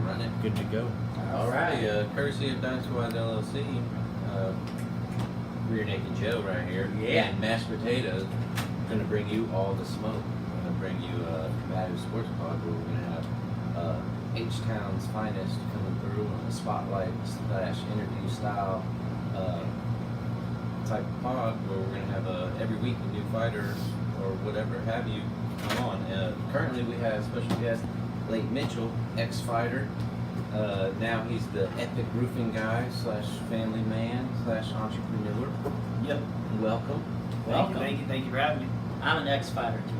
run it. Good to go. Alrighty, courtesy of DynastyWise LLC, Rear Naked Joe right here. Yeah. And Mashed Potatoes. Going to bring you all the smoke. We're going to bring you Combative Sports Pod where we're going to have H-Town's finest coming through on a spotlight / interview style type of pod where we're going to have every week a new fighter or whatever have you come on. Currently we have special guest Layton Mitchell, ex-fighter. Now he's the epic roofing guy / family man / entrepreneur. Yep. Welcome. Thank you for having me. I'm an ex-fighter too.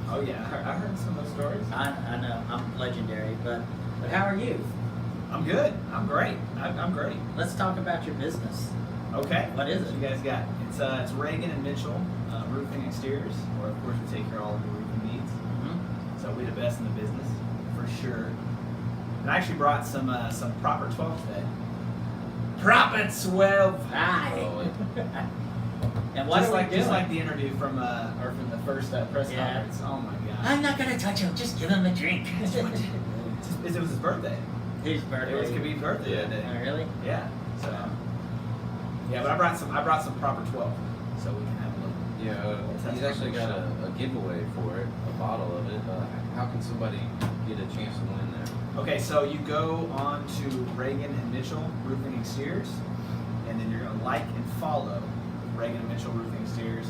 Oh yeah, I heard some of those stories. I know, I'm legendary, but how are you? I'm good. I'm great. I'm great. Let's talk about your business. Okay. What is What it? you guys got? It's Reagan and Mitchell Roofing Exteriors, or of course we take care of all of your roofing needs. Mm-hmm. So we're the best in the business for sure. And I actually brought some proper 12 today. Proper 12. Hi. Oh, And what Just are we like doing? just like the interview from the first press Yeah. conference. Oh my gosh. I'm not gonna touch him. Just give him a drink. It was his birthday. Whose birthday? It was Khabib's birthday that day. Oh, really? Yeah. So yeah, but I brought some proper 12, so we can have a look. yeah, he's actually got a giveaway for it, a bottle of it. How can somebody get a chance to win that? Okay, so you go on to Reagan and Mitchell Roofing Exteriors, and then you're gonna like and follow Reagan and Mitchell Roofing Exteriors,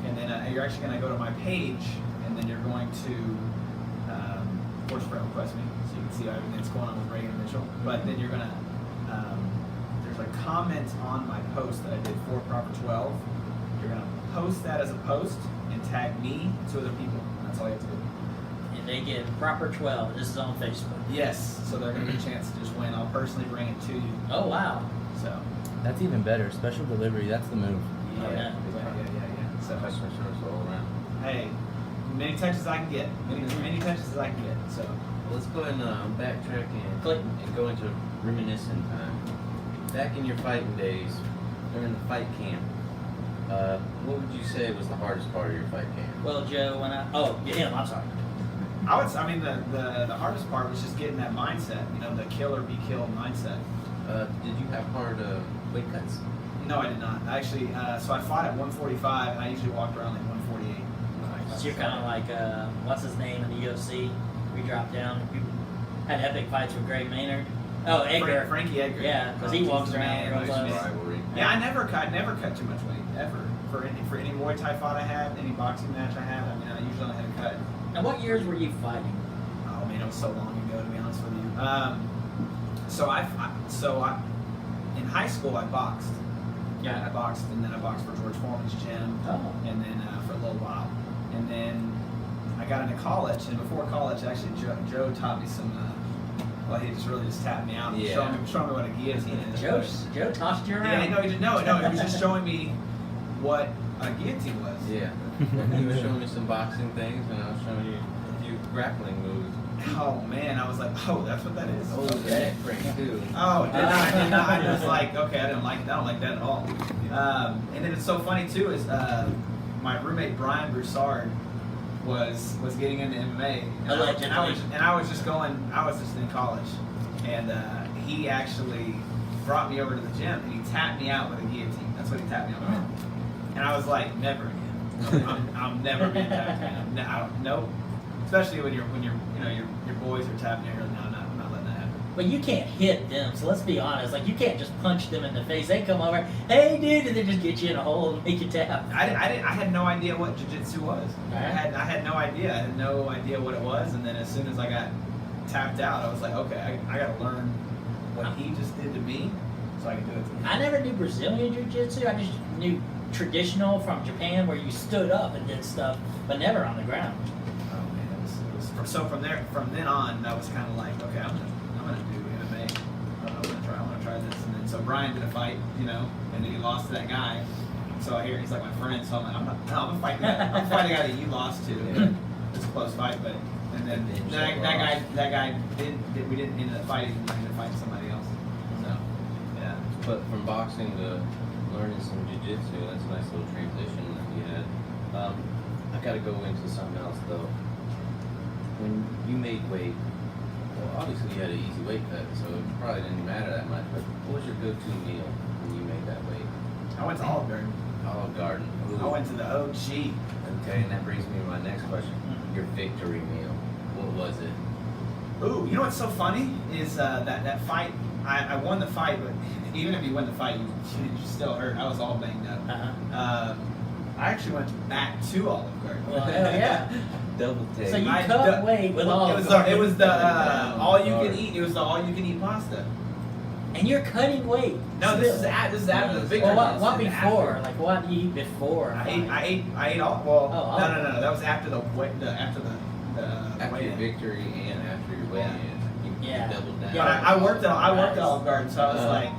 and then you're actually gonna go to my page, and then you're going to, of course, friend request me, so you can see everything that's going on with Reagan and Mitchell. But then you're gonna, there's a comment on my post that I did for Proper 12. You're gonna post that as a post and tag me and 2 other people. That's all you have to do. And they get proper 12. This is on Facebook. Yes, so they're gonna get a chance to just win. I'll personally bring it to you. Oh wow. So. That's even better. Special delivery. That's the move. Oh, yeah. So, Customer service all around. hey, many touches I can get. Many touches as I can get. So, Let's go ahead and backtrack Click. and go into reminiscent time. Back in your fighting days, during the fight camp, what would you say was the hardest part of your fight camp? Well, Joe, I'm sorry. I mean, the hardest part was just getting that mindset. You know, the kill or be killed mindset. Did you have hard weight cuts? No, I did not. Actually, so I fought at 145, and I usually walked around like 148. So you're kind of like, what's his name in the UFC? We dropped down. We had epic fights with Greg Maynard. Oh, Edgar. Frankie Edgar. Yeah, because he walks around Man, real close. Rivalry. Yeah, I never cut too much weight ever. For any Muay Thai fight I had, any boxing match I had, I mean, I usually only had a cut. Now, what years were you fighting? Oh man, it was so long ago to be honest with you. So I in high school I boxed. Yeah. I boxed, and then I boxed for George Foreman's gym, Oh. and then for a little while, and then I got into college. And before college, actually, Joe taught me some. Well, he just really tapped me out and Yeah. showed me what a guillotine is. Joe tossed you around. Yeah, no, he didn't know. No, he was just showing me what a guillotine was. Yeah. You were showing me some boxing things, and I was showing you a few grappling moves. Oh man, I was like, oh, that's what that is. Oh, that break too. Oh, I did not. I was like, okay, I don't like that at all. And then it's so funny too is my roommate Brian Broussard was getting into MMA, and I was just in college, and he actually brought me over to the gym and he tapped me out with a guillotine. That's what he tapped me out with. And I was like, never again. I'm never being tapped again. Nope. Especially when your boys are tapping you, you're like, no, I'm not letting that happen. But you can't hit them, so let's be honest. Like, you can't just punch them in the face. They come over, hey, dude, and they just get you in a hole and make you tap. I had no idea what jiu-jitsu was. Right. I had no idea. I had no idea what it was. And then as soon as I got tapped out, I was like, okay, I got to learn what he just did to me so I can do it to him. I never knew Brazilian jiu-jitsu. I just knew traditional from Japan where you stood up and did stuff, but never on the ground. Oh man, it was so from then on, that was kind of like, okay, I'm gonna do MMA. I want to try this. And then so Brian did a fight, and then he lost to that guy. So I hear he's like my friend, so I'm like, I'm gonna fight that. I'm fighting the guy that you lost to. Yeah. It's a close fight, but and then that guy we didn't end up fighting. We ended up fighting somebody else. So yeah. But from boxing to learning some jiu-jitsu, that's a nice little transition that you had. I got to go into something else though. When you made weight, Well, obviously you had an easy weight cut, so it probably didn't matter that much. But what was your go-to meal when you made that weight? I went to Olive Garden. Olive Garden. Ooh. I went to the OG. Okay, and that brings me to my next question. Your victory meal. What was it? Ooh, you know what's so funny is that fight. I won the fight, but even if you win the fight, you still hurt. I was all banged up. I actually went back to Olive Garden. Well, hell yeah. Double take. So you I cut du- weight with all It was the all you can eat. It was the all you can eat pasta. and you're cutting weight. No, this is still. after the victory. Well, what This is before? after. Like what do you eat before? I ate all. Well, Oh, no. That was after the After weigh your in. victory and after your weigh-in, you Yeah. doubled down. But I worked at Olive Garden, so I was Uh-huh. like,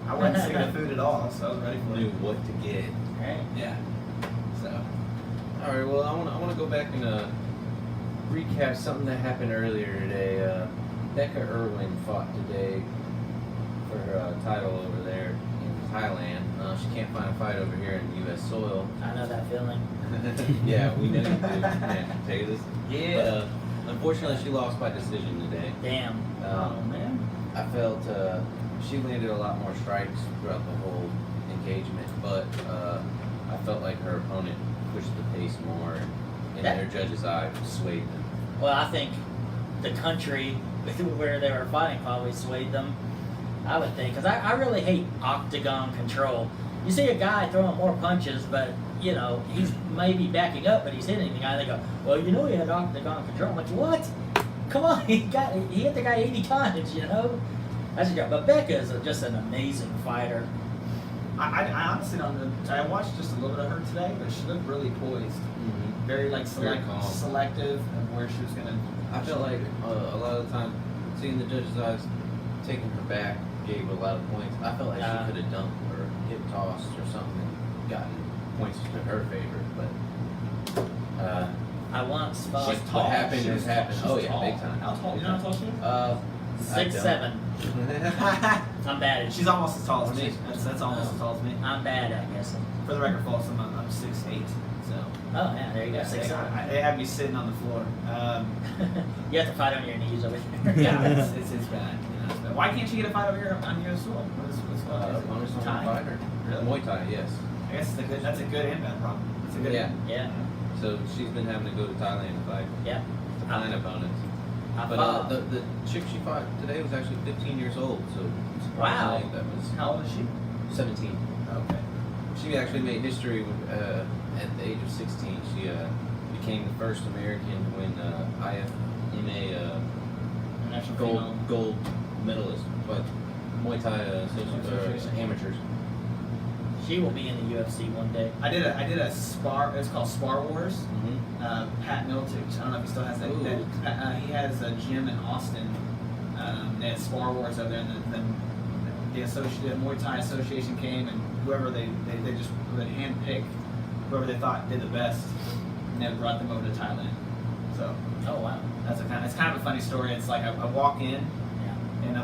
I wasn't sick of the food at all, so I was ready for Knew it. what to get. Right. Yeah. So. All right. Well, I want to go back and recap something that happened earlier today. Becca Irwin fought today for her title over there in Thailand. She can't find a fight over here in U.S. soil. I know that feeling. Yeah, we know you do, man, potatoes. Yeah. But unfortunately, she lost by decision today. Damn. Oh man. I felt she landed a lot more strikes throughout the whole engagement, but I felt like her opponent pushed the pace more, and in That- their judge's eye, swayed them. Well, I think the country where they were fighting probably swayed them. I would think, because I really hate octagon control. You see a guy throwing more punches, but you know he's maybe backing up, but he's hitting the guy. They go, well, you know he had octagon control. I'm like, what? Come on, he hit the guy 80 times. You know, that's a guy. But Becca is just an amazing fighter. I honestly don't know. I watched just a little bit of her today, but she looked really poised. Very like Very calm. selective of where she was gonna. I felt like a lot of the time, seeing the judge's eyes, taking her back gave a lot of points. I felt like she could have dumped or hip tossed or something and gotten points to her favor, but I once fought She's tall. what happened She was has happened. tall. Oh She's yeah, tall. big time. How tall? You know how tall she is? 6'7". I'm bad at. She's almost as tall as me. That's almost as tall as me. I'm bad at guessing. For the record, folks, I'm 6'8". So. Oh yeah, there you go. Yeah, 6'7". they have you sitting on the floor. You have to fight on your knees over there. Yeah, it's bad. You know, it's bad. Why can't you get a fight over here on your soil? Opponent's not Thai? a fighter. Really? Muay Thai, yes. I guess that's a good and bad problem. It's a good. Yeah. Yeah, So she's been having to go to Thailand to fight yeah. to find opponents. I But fought. the chick she fought today was actually 15 years old, so Wow. surprisingly, that was How old is she? 17. Okay. She actually made history at the age of 16. She became the first American to win IFMA National gold medalist, but Muay Thai Association amateurs. She will be in the UFC one day. I did a spar. It's called Spar Wars. Mm-hmm. Pat Miltich. I don't know if he still has that. Ooh. He has a gym in Austin. They had Spar Wars over there, and then the Muay Thai Association came, and whoever they just would handpick whoever they thought did the best, and they brought them over to Thailand. So Oh wow. it's kind of a funny story. It's like I walk in, Yeah. and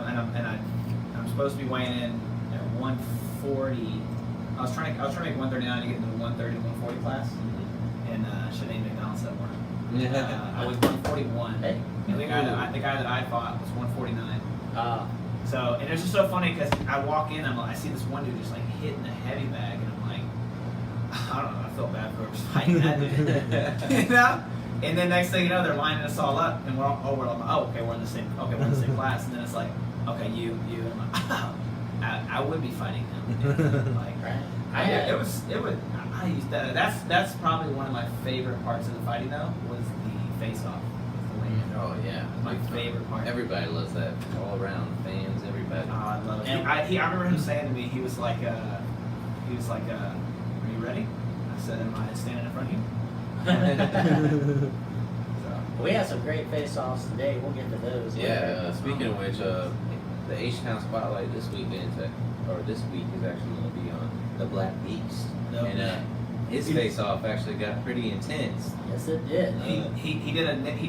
I'm supposed to be weighing in at 140. I was trying to make 139 to get into the 130 to 140 class, and should have named McDonald's that morning. I was 141. Hey. And the guy that I fought was 149. So, and it's just so funny because I walk in, I see this one dude just like hitting a heavy bag, and I'm like, I don't know, I felt bad for whoever's fighting that dude. You know? And then next thing you know, they're lining us all up, and we're in the same class, and then it's like, okay, you, and I'm like, oh, I would be fighting him. Like, Right. it was. I used that. That's probably one of my favorite parts of the fighting though, was the face off. Oh yeah, My favorite part. Everybody loves that. All around, fans, everybody. Oh, I love it. And- I remember him saying to me, he was like, are you ready? I said, am I standing in front of you? So, We had some great face-offs today. We'll get to those. Yeah. later. Speaking of which, the H-Town Spotlight this week is actually going to be on the Black Beast, No. and his face-off actually got pretty intense. Yes, it did. he did a Nick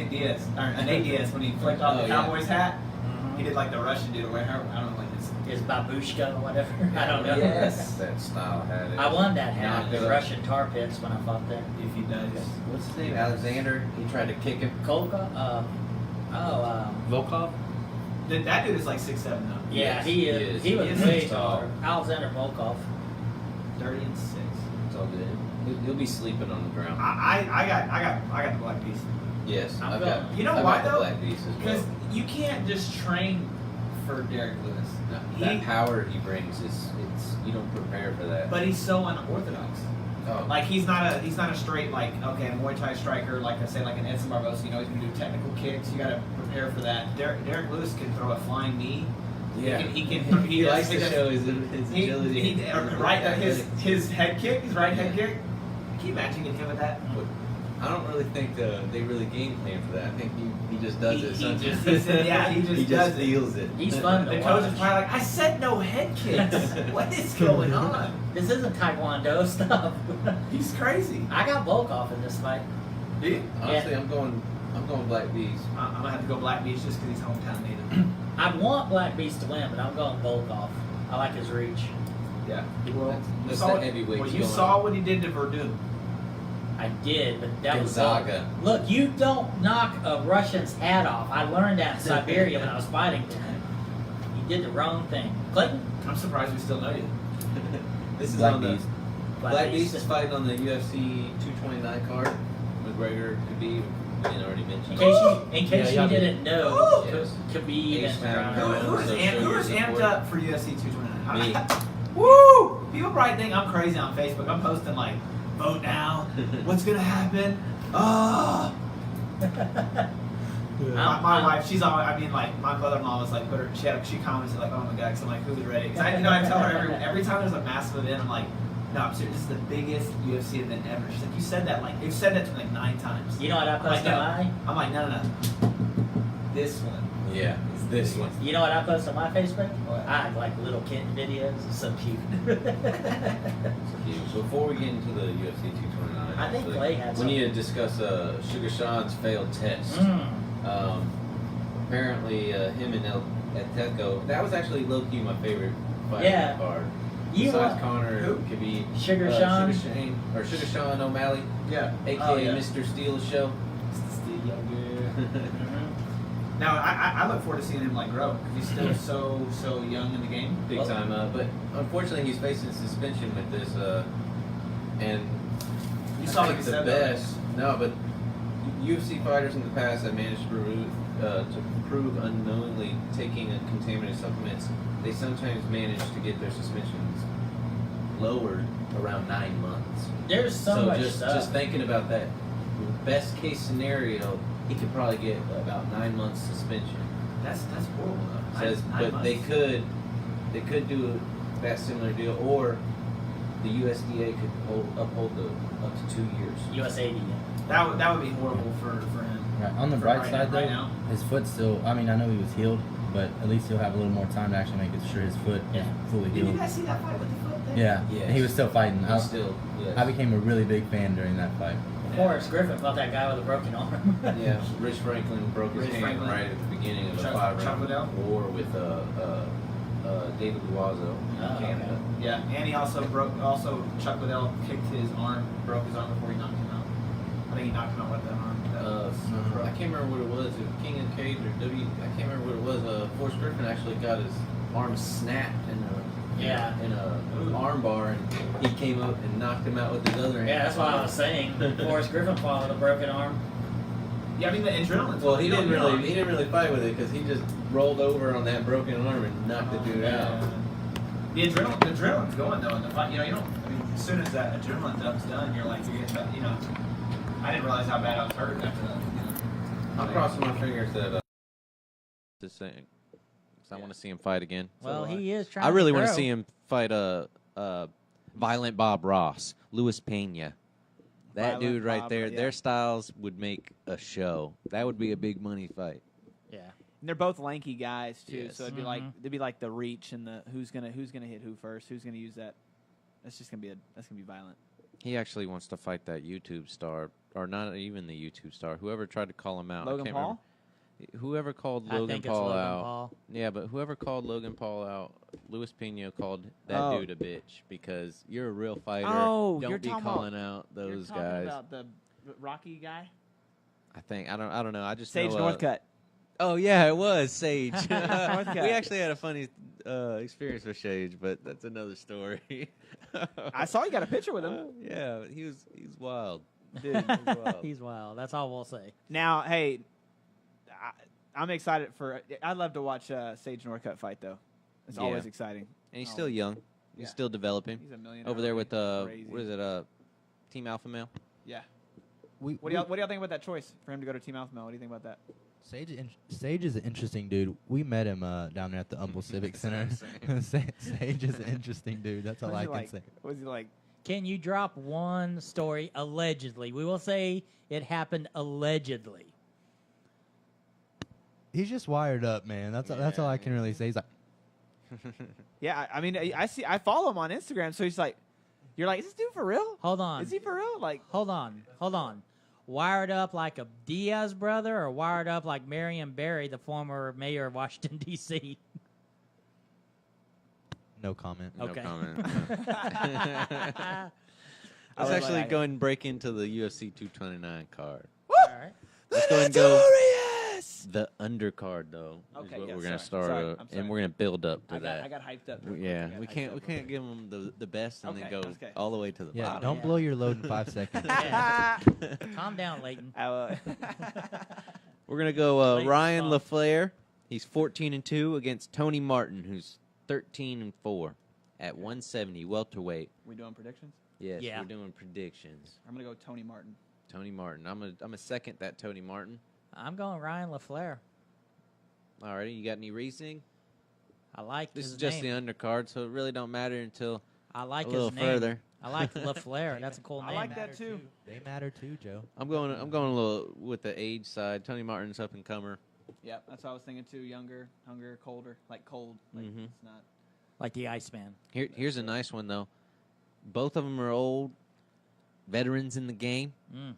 Diaz or a Nate Diaz when he flicked off the Oh, yeah. Cowboys hat. Mhm. He did like the Russian dude or whatever. I don't know, like this. His babushka or whatever. I don't know. Yes. That style had it. I won that hat Knocked in it the up. Russian tar pits when I fought there. If he does. What's his name? Alexander. He tried to kick him. Kolka? Volkov? That dude is like 6'7" though. Yeah, Yes, he is. He was He is way tall. taller. Alexander Volkov. 30 and 6. It's all good. He'll be sleeping on the ground. I got the Black Beast. Yes, I'm I've going- got. You know I've why got the though? Black Beast as Because well. you can't just train for Derek Lewis. No, that power he brings is you don't prepare for that. But he's so unorthodox. Oh. Like he's not a straight like a Muay Thai striker like I say like an Edson Barbosa. You know he's gonna do technical kicks. You got to prepare for that. Derek Lewis can throw a flying knee. Yeah. He likes to does- show his agility. His head kick, his right head kick. Can you imagine getting hit with that? I don't really think they really game plan for that. I think he just does it. He sometimes. just does it. feels it. He's fun to The coach is watch. probably like, I said no head kicks. What is going on? This isn't Taekwondo stuff. He's crazy. I got Volkov in this fight. Do you? Honestly, I'm going Black Beast. I'm gonna have to go Black Beast just because he's hometown native. I want Black Beast to win, but I'm going Volkov. I like his reach. Yeah. Well, That's the heavyweight. you saw what he did to Verdun. I did, but that Gonzaga. was look. You don't knock a Russian's hat off. I learned that in Siberia when I was fighting him. He did the wrong thing. Clayton, I'm surprised we still know you. This is Black on the Beast. Black Beast is fighting on the UFC 229 card. McGregor, Khabib. We didn't already mention. in case Yeah, you y'all didn't know, Yes. Khabib Ace and man. Who So is show your amped support. up for UFC 229? Me. Woo! People probably think I'm crazy on Facebook. I'm posting like, vote now. What's gonna happen? Oh. My wife, she's always, I mean, like, my mother-in-law was like, she commented like, oh my god, because I'm like, who's ready? Because I tell her every time there's a massive event, I'm like, no, I'm serious, this is the biggest UFC event ever. She's like, you said that like, you've said that to me like 9 times. You know what I I'm like, posted on my? I'm like, no. This one. Yeah, it's this one. You know what I post on my Facebook? What? I like little kitten videos. It's so cute. Before we get into the UFC 229, I think Clay had we something. need to discuss Sugar Sean's failed test. Apparently, him and El Teco, that was actually low-key my favorite fight Yeah. on the card. You Besides want- Connor, who? it could be Sugar Sean? Sugar Sean O'Malley, Yeah. aka Oh, yeah. Mr. Steele Show. Now, I look forward to seeing him like grow because he's still so young in the game. Big time, but unfortunately he's facing suspension with this, and You I saw think what he the said best. No, but UFC fighters in the past have managed to prove unknowingly taking contaminated supplements. They sometimes manage to get their suspensions lowered around 9 months. There's so much just stuff. just thinking about that, best case scenario, he could probably get about 9 months suspension. That's horrible though. Says, Nine but they months. could do that similar deal, or the USDA could uphold the up to 2 years. USAD. That would be horrible for him. Right. On the For bright right side, now- though, right now. his foot's still. I mean, I know he was healed, but at least he'll have a little more time to actually make sure his foot Yeah. is fully Did you healed. guys see that fight with the foot thing? Yeah, Yes. he was still fighting. But still, yes. I became a really big fan during that fight. Forrest Griffin fought that guy with a broken arm. Yeah, Rich Franklin broke his Rich hand Franklin. right at the beginning of a Chuck 5-round Liddell? war with David Loiseau in Oh, Canada. Yeah, and he also Chuck Liddell kicked his arm, broke his arm before he knocked him out. I think he knocked him out with that arm. I can't remember what it was. It was King of the Cage or I can't remember what it was. Forrest Griffin actually got his arm snapped in a arm bar, and he came up and knocked him out with his other hand. Yeah, that's what I was saying. Forrest Griffin fought with a broken arm. Yeah, I mean the adrenaline. Well, he didn't really fight with it because he just rolled over on that broken arm and knocked the dude out. The adrenaline's going though in the fight. You know, you don't. I mean, as soon as that adrenaline dump's done, you're like, you're getting, you know. I didn't realize how bad I was hurt after that. You know. I'm crossing my fingers that this thing. I want to see him fight again. Well, he is trying. I really want want to see him fight Violent Bob Ross, Luis Pena. That Violent dude right Bob, there, yeah. their styles would make a show. That would be a big money fight. Yeah. And they're both lanky guys too, Yes. so it'd be like the reach and the who's gonna hit who first, who's gonna use that. That's gonna be violent. He actually wants to fight that YouTube star, or not even the YouTube star. Whoever tried to call him out. I Logan can't Paul. remember. Whoever called I Logan think it's Paul Logan out. Paul. Yeah, but whoever called Logan Paul out, Luis Pena called that Oh. dude a bitch because you're a real fighter. Oh, Don't you're be talking calling out those You're talking guys. about the Rocky guy, I don't know. I just Sage know, Northcutt. Oh yeah, it was Sage. we Northcutt. actually had a funny experience with Sage, but that's another story. I saw you got a picture with him. Yeah, he's wild. Dude. He was wild. He's wild. That's all we'll say. Now, hey, I'm excited for. I'd love to watch Sage Northcutt fight, though. It's Yeah. always exciting. And he's still young. He's Yeah. still developing. He's a million Over there with crazy. what is it? Team Alpha Male. Yeah. What do y'all think about that choice for him to go to Team Alpha Male? What do you think about that? Sage is an interesting dude. We met him down there at the Humble Civic Center. Sage is an interesting dude. That's all I can say. Was he like? Can you drop one story allegedly? We will say it happened allegedly. He's just wired up, man. That's all I can really say. He's like, Yeah, I mean, I follow him on Instagram, so he's like, you're like, is this dude for real? Hold on. Is he for real? Like, Hold on. Wired up like a Diaz brother or wired up like Marion Barry, the former mayor of Washington, D.C.? no comment. No Okay. comment. I Let's was actually like- go and break into the UFC 229 card. All right. Let's go and go. The undercard, though, is Okay, what yeah, we're gonna sorry. start, Sorry, I'm sorry. and we're gonna build up to I that. got hyped up. Yeah, I got we hyped can't up. give them the best and then Okay, go okay. all the way to the Yeah, bottom. don't Yeah. blow your load in 5 seconds. Calm down, Layton. We're gonna go Late Ryan response. LaFleur. He's 14-2 against Tony Martin, who's 13-4 at 170 welterweight. We doing predictions? Yes, Yeah. we're doing predictions. I'm gonna go Tony Martin. Tony Martin. I'm a second that Tony Martin. I'm going Ryan LaFleur. Alrighty, you got any reasoning? I like This his is just name. the undercard, so it really don't matter until I like a his little name. further. I like LaFleur. That's a cool name. I like that too. They matter too, Joe. I'm going a little with the age side. Tony Martin's up and comer. Yep, that's what I was thinking too. Younger, hungrier, colder, like cold. Like Mhm. it's not. Like the Iceman. Here's a nice one though. Both of them are old veterans in the game. Mm.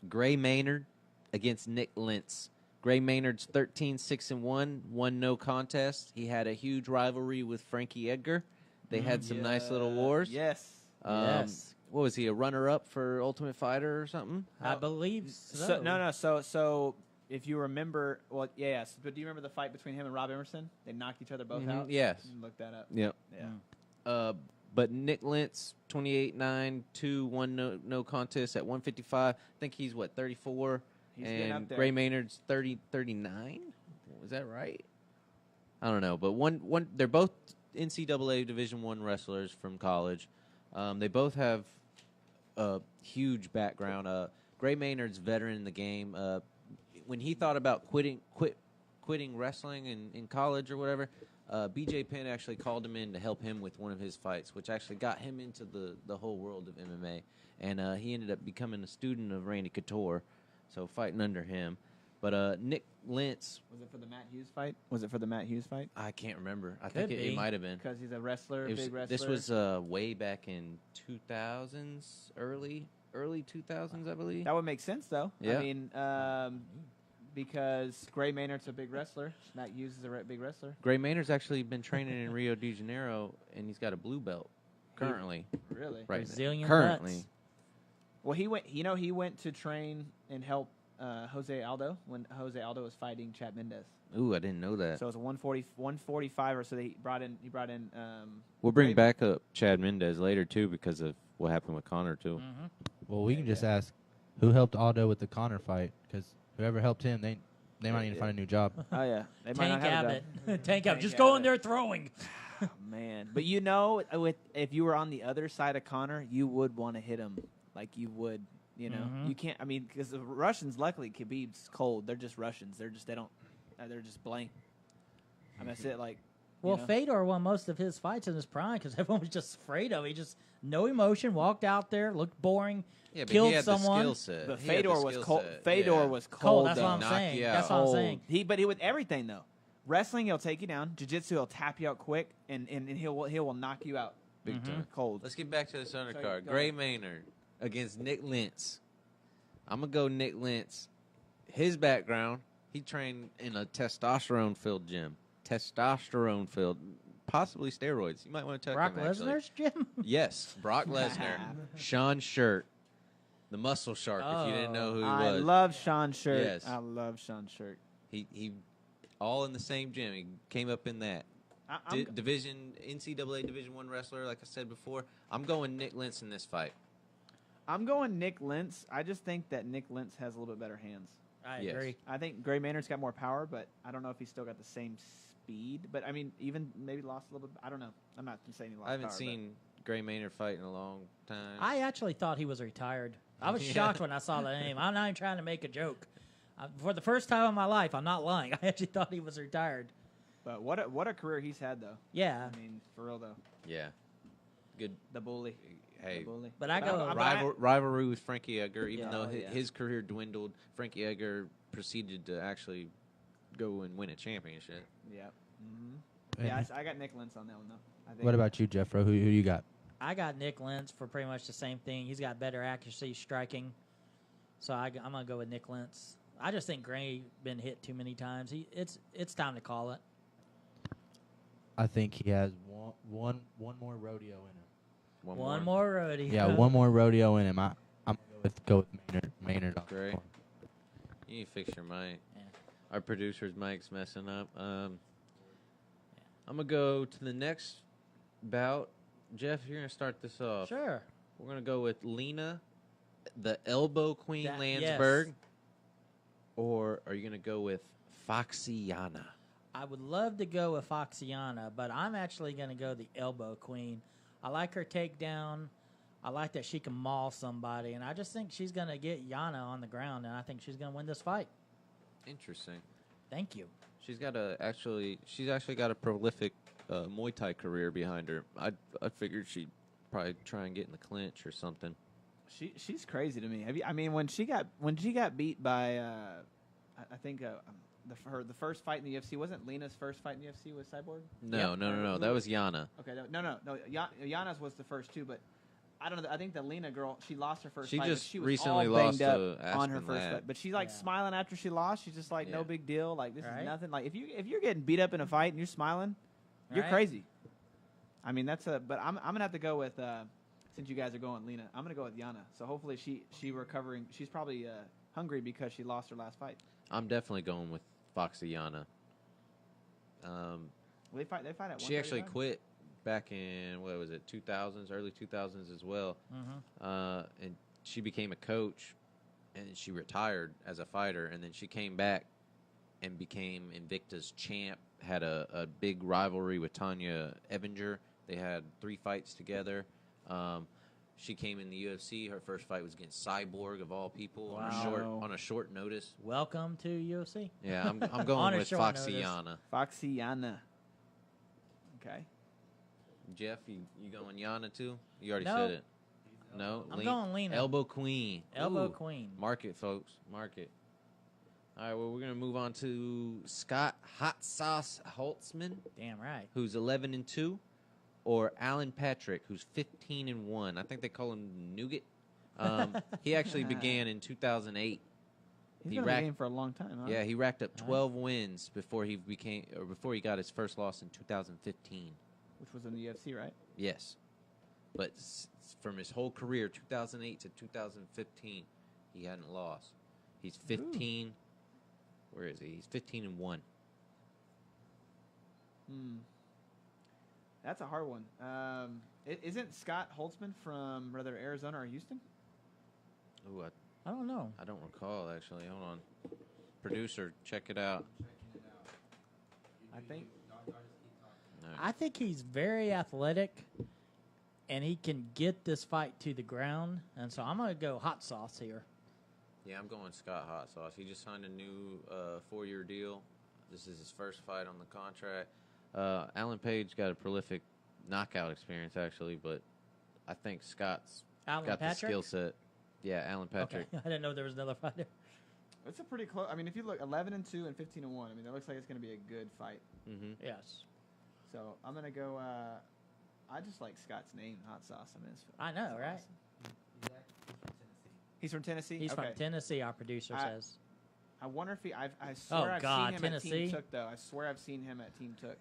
Gray Maynard against Nick Lentz. Gray Maynard's 13-6-1, won no contest. He had a huge rivalry with Frankie Edgar. They had some nice little wars. Yes. Yes. What was he, a runner-up for Ultimate Fighter or something? I believe so. So if you remember, well, yes, but do you remember the fight between him and Rob Emerson? They knocked each other both out. Yes. You can look that up. Yep. Yeah. But Nick Lentz, 28-9-2, won no contest at 155. I think he's, 34? He's getting up And there. Gray Maynard's 39? Was that right? I don't know. But one they're both NCAA Division I wrestlers from college. They both have a huge background. Gray Maynard's veteran in the game. When he thought about quitting wrestling in college or whatever, BJ Penn actually called him in to help him with one of his fights, which actually got him into the whole world of MMA. And he ended up becoming a student of Randy Couture, so fighting under him. But Nick Lentz, Was it for the Matt Hughes fight? I can't remember. I Could think it be. might have been. Because he's a wrestler, It was- big wrestler. This was way back in 2000s, early 2000s, I believe. That would make sense, though. Yeah. I mean, because Gray Maynard's a big wrestler. Matt Hughes is a big wrestler. Gray Maynard's actually been training in Rio de Janeiro, and he's got a blue belt currently. Really? Right. Brazilian Currently. nuts. Well, he went. He went to train and help Jose Aldo when Jose Aldo was fighting Chad Mendez. Ooh, I didn't know that. So it was a 145er. So he brought in. We'll bring Gray- back up Chad Mendez later, too, because of what happened with Connor, too. Mm-hmm. Well, we can just ask who helped Aldo with the Connor fight, because whoever helped him, they might need to find a new job. Oh yeah, they might Tank not have a Abbott. job. Tank Abbott. Tank Just go in Abbott. there throwing. Oh, man, but if you were on the other side of Connor, you would want to hit him like you would. You know, Mhm. you can't. I mean, because the Russians, luckily, Khabib's cold. They're just Russians. They're just blank. I mean, that's it. Like, Well, you know? Fedor won most of his fights in his prime because everyone was just afraid of him. He just no emotion, walked out there, looked boring, Yeah, but killed he had someone. the skill set. But He had the Fedor was skill cold. set. Fedor Yeah. was cold. Cold. That's though. what I'm Knock saying. you That's out. what I'm saying. But he with everything though. Wrestling, he'll take you down. Jiu-jitsu, he'll tap you out quick, and he will knock you out Big time. cold. Let's get back to this undercard. Sorry, go Gray ahead. Maynard against Nick Lentz. I'm going to go Nick Lentz. His background, he trained in a testosterone-filled gym. Testosterone-filled. Possibly steroids. You might want to check Brock him, actually. Lesnar's gym. Yes, Brock Lesnar. Sean Shirt. The muscle shark, if you didn't know who he I was. love Sean Shirt. Yes. I love Sean Shirt. He all in the same gym. He came up in that. I'm NCAA Division I wrestler, like I said before. I'm going Nick Lentz in this fight. I'm going Nick Lentz. I just think that Nick Lentz has a little bit better hands. I Yes. agree. I think Gray Maynard's got more power, but I don't know if he's still got the same speed. But I mean, even maybe lost a little bit. I don't know. I'm not saying he lost. I haven't power, seen Gray Maynard fight in a long time. I actually thought he was retired. I was Yeah. shocked when I saw the name. I'm not even trying to make a joke. For the first time in my life, I'm not lying. I actually thought he was retired. But what a career he's had though. Yeah, I mean, for real though, Yeah. Good. the bully. Hey, The bully. But I go- rivalry with Frankie Edgar. Even Yeah. though Oh, yeah. his career dwindled, Frankie Edgar proceeded to actually go and win a championship. Yeah. Mm-hmm. And Yeah, I got Nick Lentz on that one though. I think. What about you, Jeffro? Who you got? I got Nick Lentz for pretty much the same thing. He's got better accuracy, striking. So I'm going to go with Nick Lentz. I just think Gray been hit too many times. It's time to call it. I think he has one more rodeo in him. One more rodeo. Yeah, one more rodeo in him. I'm gonna go with Maynard on Great. that one. You need to fix your mic. Yeah. Our producer's mic's messing up. I'm gonna go to the next bout. Jeff, you're gonna start this off. Sure. We're gonna go with Lena, the Elbow Queen That- Landsberg, yes. or are you gonna go with Foxiana? I would love to go with Foxiana, but I'm actually going to go the Elbow Queen. I like her takedown. I like that she can maul somebody, and I just think she's going to get Yana on the ground, and I think she's going to win this fight. Interesting. Thank you. She's actually got a prolific Muay Thai career behind her. I figured she'd probably try and get in the clinch or something. She's crazy to me. I mean, when she got beat by, I think the first fight in the UFC wasn't Lena's first fight in the UFC was Cyborg. No. That was Yana. Okay, no. Yana's was the first two, but I don't know. I think the Lena girl, she lost her first She fight. but just she was recently all lost banged to up on her Aspen first Ladd. fight, but she's like Yeah. smiling after she lost. She's just like, no Yeah. big deal. Like this Right. is nothing. Like if you're getting beat up in a fight and you're smiling, you're Right. crazy. I mean but I'm gonna have to go with since you guys are going Lena, I'm gonna go with Yana. So hopefully she recovering. She's probably hungry because she lost her last fight. I'm definitely going with Foxiana. They fight at She actually 139? quit back in, what was it, 2000s, early 2000s as well. Mm-hmm. And she became a coach, and she retired as a fighter, and then she came back and became Invicta's champ, had a big rivalry with Tanya Evinger. They had 3 fights together. She came in the UFC. Her first fight was against Cyborg, of all people, Wow. on a short notice. Welcome to UFC. Yeah, I'm On going a with short notice. Foxiana. Foxiana. Okay. Jeff, you going Yana too? You already No. said it. No, I'm going Lena. Elbow Queen. Elbow Ooh. Queen. Mark it, folks. Mark it. All right, well, we're going to move on to Scott Hot Sauce Holtzman, Damn right. who's 11-2, or Alan Patrick, who's 15-1. I think they call him Nougat. He actually began in 2008. He's He been in racked- the game for a long time, huh? Yeah, he racked up Nice. 12 wins before he got his first loss in 2015. Which was in the UFC, right? Yes. But from his whole career, 2008 to 2015, he hadn't lost. He's 15. Where is he? He's 15-1. That's a hard one. Isn't Scott Holtzman from rather Arizona or Houston? Ooh, I don't know. I don't recall, actually. Hold on. Producer, check it out. I think. All right. I think he's very athletic, and he can get this fight to the ground. And so I'm going to go hot sauce here. Yeah, I'm going Scott Hot Sauce. He just signed a new 4-year deal. This is his first fight on the contract. Alan Page got a prolific knockout experience, actually, but I think Scott's Alan got the Patrick? skill set. Yeah, Alan Patrick. Okay. I didn't know there was another fighter. It's a pretty close. I mean, if you look 11-2 and 15-1, I mean, that looks like it's going to be a good fight. Mm-hmm. Yes. So I'm going to go. I just like Scott's name, Hot Sauce. I mean, I know, right? awesome. He's from Tennessee. He's okay. from Tennessee, our producer says. I wonder if I swear I've God, seen him Tennessee? at Team Took though. I swear I've seen him at Team Took.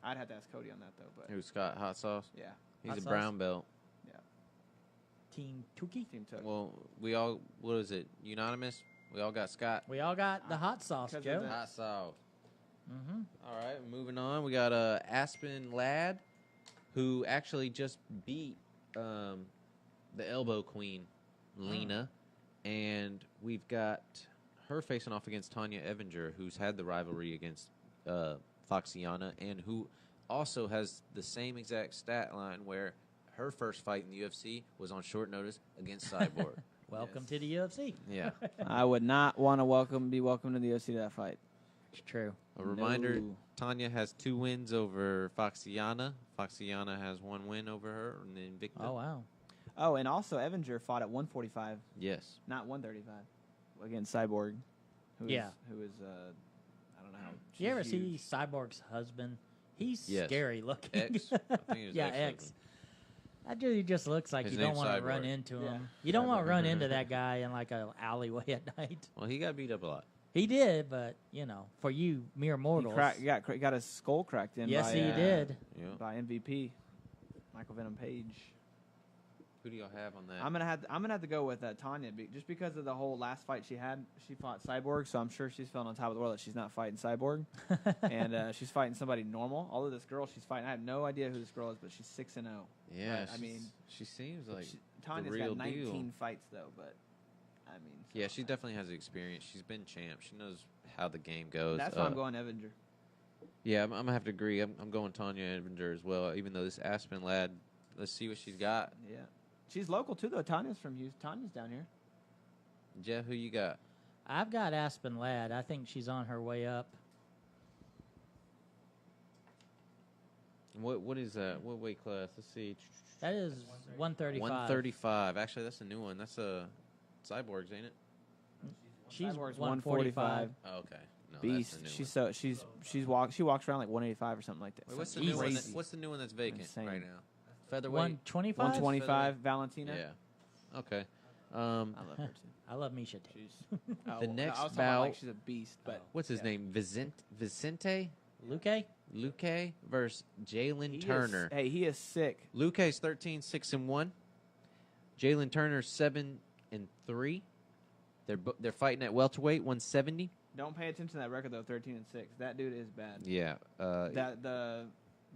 I'd have to ask Cody on that though, but Who's Scott Hot Sauce? yeah, He's Hot a Sauce? brown belt. Team Tuki. Team Took. Well, we all, what is it, unanimous? We all got Scott. We all got the hot sauce, Because of Joe. the- Hot Sauce. Mm-hmm. All right, moving on. We got Aspen Ladd, who actually just beat the Elbow Queen, Lena, and we've got her facing off against Tanya Evinger, who's had the rivalry against Foxiana, and who also has the same exact stat line where her first fight in the UFC was on short notice against Cyborg. Welcome to the UFC. Yeah. I would not want to be welcome to the UFC to that fight. It's true. A reminder, No. Tanya has 2 wins over Foxiana. Foxiana has 1 win over her in the Invicta. Oh, wow. Oh, and also Evinger fought at 145, Yes. not 135, against Cyborg, who is Yeah. I don't know how. You ever she's see huge. Cyborg's husband? He's Yes. scary looking. X. I think it was yeah, ex-husband. X. That dude just looks like His you don't name's want to Cyborg. run into him. Yeah. You don't want Cyborg. to run into that guy in like an alleyway at night. Well, he got beat up a lot. He did, but for you mere He mortals. got his skull cracked in. Yes, by, he did. Yeah. by MVP, Michael Venom Page. Who do y'all have on that? I'm gonna have to go with Tanya, just because of the whole last fight she had. She fought Cyborg, so I'm sure she's feeling on top of the world that she's not fighting Cyborg, and she's fighting somebody normal. Although this girl she's fighting, I have no idea who this girl is, but she's 6-0. Yeah, But, I mean, she seems like Tanya's the real got 19 deal. fights though, but I mean, so Yeah, she definitely has the experience. She's been champ. She knows how the game goes. That's why I'm going Evinger. Yeah, I'm gonna have to agree. I'm going Tanya Evinger as well. Even though this Aspen Ladd, let's see what she's got. Yeah, she's local too though. Tanya's from Houston. Tanya's down here. Jeff, who you got? I've got Aspen Ladd. I think she's on her way up. What is that? What weight class? Let's see. That is 135. 135. Actually, that's a new one. That's a Cyborg's, ain't it? She's Cyborg's 145. Oh, okay. No, Beast. That's the new one. She walks around like 185 or something like that. Wait, what's the Something new one? crazy. What's the new one that's vacant Insane. right now? Featherweight. 125? 125 Valentina. Yeah. Okay. I love her too. I love Misha too. She's The next I was talking about, like bout- she's a beast, but What's his yeah. name? Vicente Luque? Luque versus Jalen He Turner. Hey, he is sick. Luque's 13-6-1. Jalen Turner's 7-3. They're fighting at welterweight 170. Don't pay attention to that record though. 13-6. That dude is bad. Yeah. The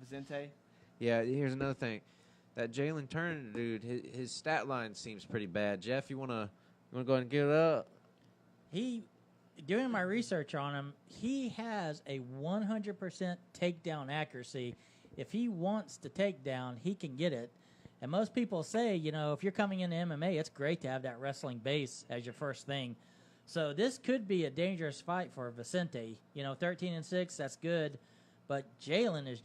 Vicente. Yeah. Here's another thing. That Jalen Turner dude, his stat line seems pretty bad. Jeff, you wanna go ahead and get it up? Doing my research on him, he has a 100% takedown accuracy. If he wants to take down, he can get it. And most people say, if you're coming into MMA, it's great to have that wrestling base as your first thing. So this could be a dangerous fight for Vicente. 13-6, that's good. But Jalen is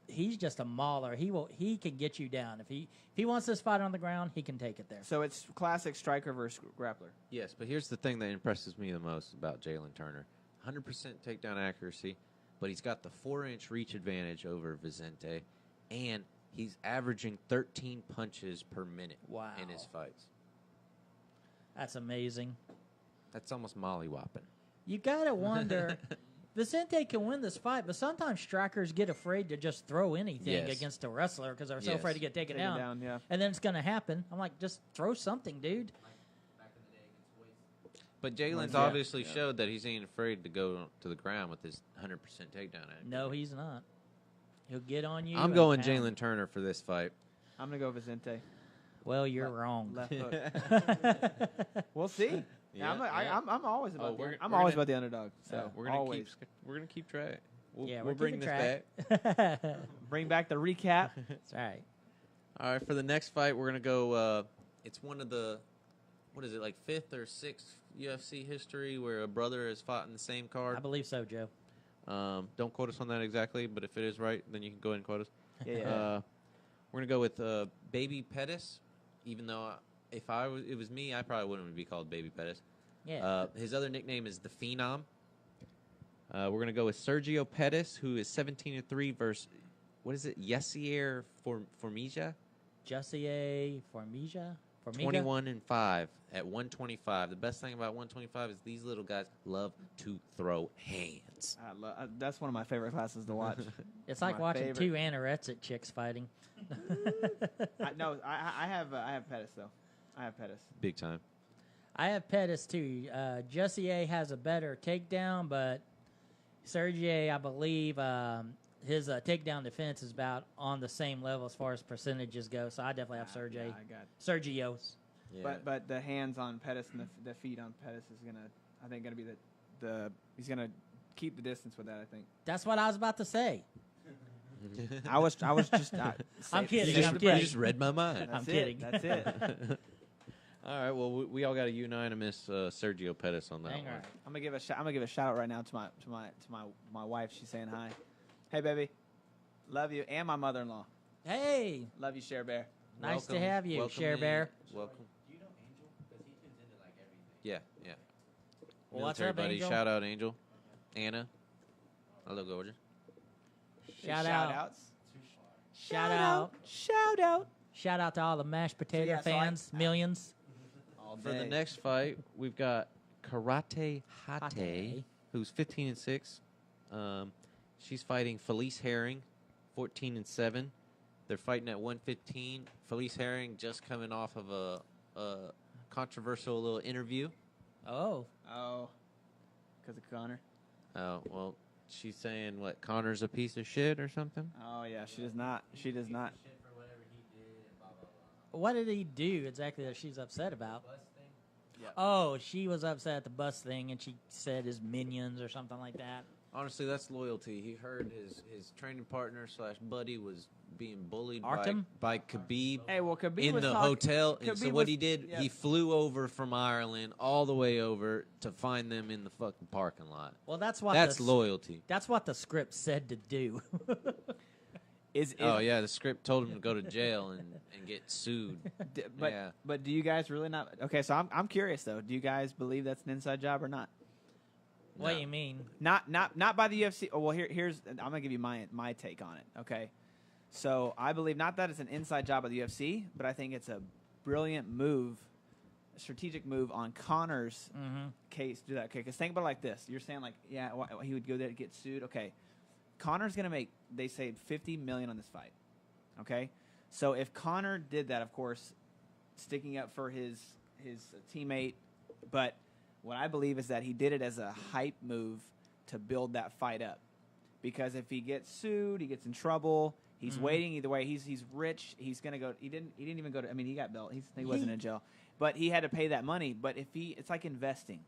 he's just a mauler. He can get you down. If he wants this fight on the ground, he can take it there. So it's classic striker versus grappler. Yes, but here's the thing that impresses me the most about Jalen Turner. 100% takedown accuracy, but he's got the 4-inch reach advantage over Vicente, and he's averaging 13 punches per minute Wow. in his fights. That's amazing. That's almost mollywopping. You gotta wonder. Vicente can win this fight, but sometimes strikers get afraid to just throw anything Yes. against a wrestler because they're so Yes. afraid to get taken Take it down. down, yeah. And then it's going to happen. I'm like, just throw something, dude. But Jalen's Yeah. obviously Yeah. showed that he's ain't afraid to go to the ground with his 100% takedown accuracy. No, he's not. He'll get on you. I'm and going pound. Jalen Turner for this fight. I'm gonna go Vicente. Well, you're wrong. Left hook. We'll see. Yeah, I'm always about. we're I'm gonna- always about the underdog. So we're gonna always keep track. Yeah, we'll we're bring keeping this track. back. bring back the recap. That's right. All right, for the next fight, we're gonna go. It's one of the, what is it, like 5th or 6th UFC history where a brother has fought in the same card. I believe so, Joe. Don't quote us on that exactly, but if it is right, then you can go ahead and quote us. Yeah. We're gonna go with Baby Pettis, even though if it was me, I probably wouldn't be called Baby Pettis. Yeah. His other nickname is the Phenom. We're gonna go with Sergio Pettis, who is 17-3 versus, what is it, Yessier Formija? Jussier Formiga? 21-5 at 125. The best thing about 125 is these little guys love to throw hands. That's one of my favorite classes to watch. It's like my watching favorite. two anorexic chicks fighting. I have Pettis though. I have Pettis. Big time. I have Pettis too. Jussier has a better takedown, but Sergey, I believe his takedown defense is about on the same level as far as percentages go. So I definitely have Sergey. Yeah, I got. Sergio's. Yeah. But the hands on Pettis and the feet on Pettis is gonna be the he's gonna keep the distance with that. I think. That's what I was about to say. I was just. I'm kidding. You I'm just, kidding. you just read my mind. That's I'm it. kidding. That's it. All right. Well, we all got a unanimous Sergio Pettis on that Dang one. right. I'm gonna give a shout out right now to my wife. She's saying hi. Hey, baby, love you, and my mother-in-law. Hey, Love you, Share Bear. nice to Welcome- have you, welcome Share in. Bear. Welcome. Do you know Angel? Because he tunes into like everything. Yeah. Well, what's Military up, buddy. Angel? Shout out Angel. Anna. Hello, gorgeous. Shout Shout out. outs. Shout out. Shout out. Shout out to all the mashed potato yeah, so fans, millions. All For the day. next fight, we've got Karate Hate, Hate. who's 15-6. She's fighting Felice Herring, 14-7. They're fighting at 115. Felice Herring just coming off of a controversial little interview. Oh, Because of Connor. Oh, well, she's saying, what, Connor's a piece of shit or something? Oh yeah, she does not. She does not. what did he do exactly that she's upset about? Yep. Oh, she was upset at the bus thing, and she said his minions or something like that. Honestly, that's loyalty. He heard his training partner / buddy was being bullied Artem? by Khabib Hey, well, Khabib in was the talking- hotel. And so Khabib what was- he did, yeah. he flew over from Ireland all the way over to find them in the fucking parking lot. Well, that's what That's the, loyalty. That's what the script said to do. Is Oh, yeah, the script told him to go to jail and get sued. But Yeah. but do you guys really not? Okay, so I'm curious though. Do you guys believe that's an inside job or not? What No. do you mean? Not by the UFC. Oh, well, here's I'm gonna give you my take on it. Okay, so I believe not that it's an inside job of the UFC, but I think it's a brilliant move, a strategic move on Connor's case. Do that, okay? Because think about it like this: you're saying like, yeah, he would go there to get sued. Okay, Connor's gonna make, they say, $50 million on this fight. Okay, so if Connor did that, of course, sticking up for his teammate, but what I believe is that he did it as a hype move to build that fight up. Because if he gets sued, he gets in trouble. He's waiting either way. He's rich. He's gonna go. He didn't even go to. I mean, he got bail. He wasn't in jail, but he had to pay that money. But if it's like investing.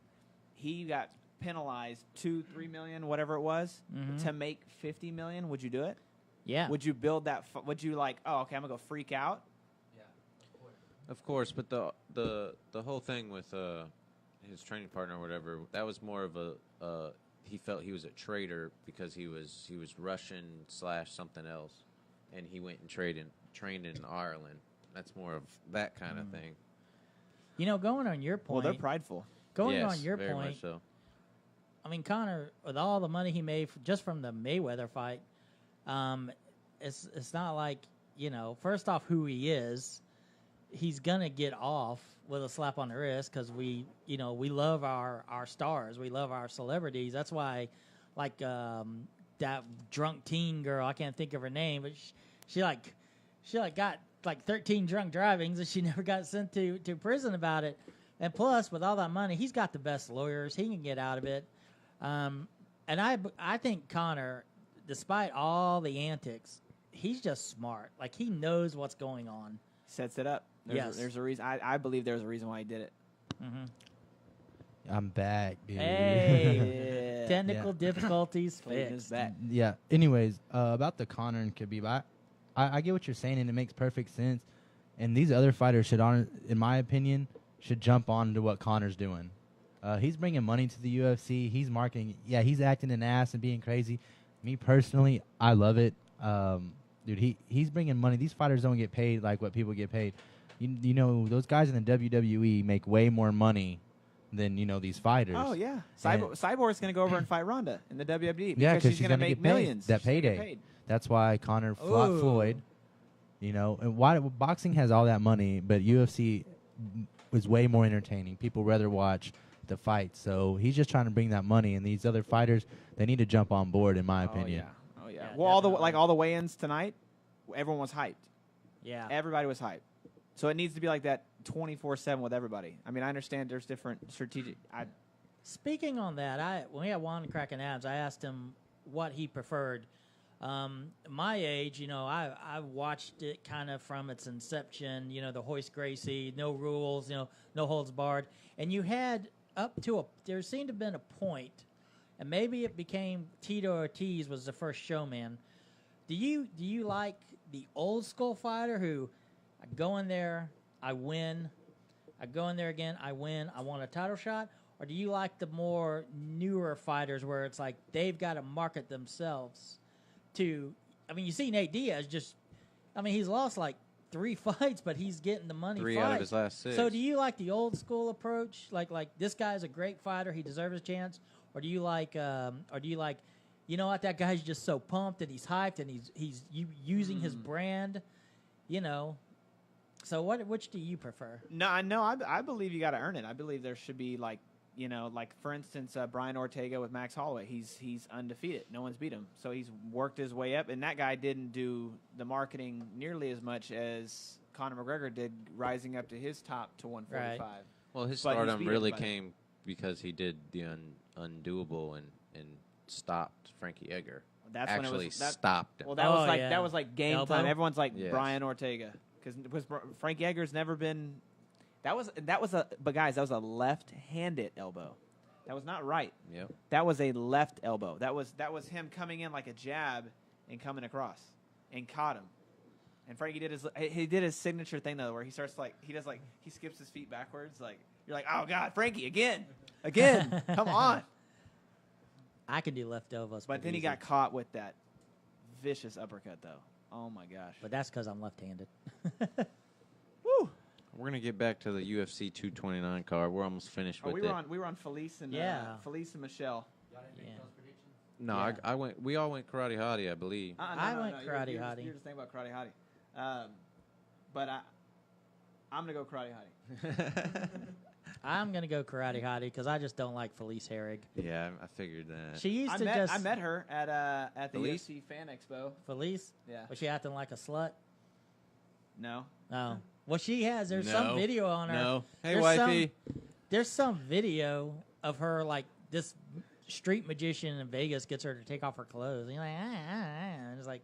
He got penalized $2-3 million, whatever it was, to make $50 million. Would you do it? Yeah. Would you build that? Would you like? Oh, okay. I'm gonna go freak out. Of course, but the whole thing with his training partner or whatever, that was more of a he felt he was a traitor because he was Russian / something else, and he went and trained in Ireland. That's more of that kind of thing. You know, going on your point. Well, they're prideful. Going Yes, on your very point. much so. I mean, Connor, with all the money he made just from the Mayweather fight, it's not like, you know, first off, who he is, he's gonna get off with a slap on the wrist because we love our stars, we love our celebrities. That's why, like that drunk teen girl, I can't think of her name, but she got like 13 drunk drivings and she never got sent to prison about it. And plus, with all that money, he's got the best lawyers. He can get out of it. And I think Connor, despite all the antics, he's just smart. Like, he knows what's going on. Sets it up. There's a reason. I believe there's a reason why he did it. I'm back, dude. Hey, Yeah. technical difficulties Clayton is fixed. back. Yeah. Anyways, about the Connor and Khabib, I get what you're saying, and it makes perfect sense. And these other fighters should, in my opinion, should jump on to what Connor's doing. He's bringing money to the UFC. He's marketing. Yeah, he's acting an ass and being crazy. Me personally, I love it. Dude, he's bringing money. These fighters don't get paid like what people get paid. You know, those guys in the WWE make way more money than, you know, these fighters. Oh yeah, And- Cyborg's gonna go over and fight Ronda in the WWE. Yeah, because she's she's gonna gonna make get paid. millions. That She's gonna get payday. paid. That's why Connor fought Ooh. Floyd. You know, and why boxing has all that money, but UFC was way more entertaining. People rather watch the fights. So he's just trying to bring that money, and these other fighters, they need to jump on board, in my opinion. Oh yeah. Yeah, Well, all definitely. the weigh-ins tonight, everyone was hyped. Yeah. Everybody was hyped. So it needs to be like that 24/7 with everybody. I mean, I understand there's different strategic. Speaking on that, when we had Juan Kraken Adams, I asked him what he preferred. My age, I watched it kind of from its inception. The Hoist Gracie, no rules, no holds barred, and you had there seemed to have been a point, and maybe it became Tito Ortiz was the first showman. Do you like the old school fighter who I go in there, I win, I go in there again, I win, I want a title shot? Or do you like the more newer fighters where it's like they've got to market themselves to... I mean, you see Nate Diaz he's lost like 3 fights, but he's getting the money 3 fights. out of his last 6. So do you like the old school approach? Like this guy's a great fighter, he deserves a chance? Or do you like, you know what, that guy's just so pumped and he's hyped and he's using his brand, So which do you prefer? No, I believe you got to earn it. I believe there should be like for instance, Brian Ortega with Max Holloway. He's undefeated. No one's beat him. So he's worked his way up, and that guy didn't do the nearly as much as Conor McGregor did, rising up to his top to 145. Right. Well, his But he's stardom beat really everybody. came because he did the undoable and stopped Frankie Edgar. That's Actually when it was stopped him. Well, that was like game Elbow? time. Everyone's like Yes. Brian Ortega because Frankie Edgar's never been. That was a left-handed elbow. That was not right. Yep. That was a left elbow. That was him coming in like a jab and coming across and caught him. And Frankie did his signature thing though, where he skips his feet backwards. Like you're like, oh God, Frankie again, come on. I can do left elbows. But pretty then he easy. got caught with that vicious uppercut though. Oh my gosh. But that's because I'm left-handed. Woo. We're gonna get back to the UFC 229 card. We're almost finished with we it. were on Felice and Michelle. Yeah. No, Yeah. I went. We all went karate hottie, I believe. I went karate hottie. You're just thinking about karate hottie. But I'm gonna go karate hottie. I'm going to go karate hottie because I just don't like Felice Herrig. Yeah, I figured that. She used to I met her at the Felice? UFC Fan Expo. Felice? Yeah. Was she acting like a slut? No. No. Well, she has. There's some video on her. No. Hey, There's wifey. There's some video of her, like, this street magician in Vegas gets her to take off her clothes. And you're like, And it's like,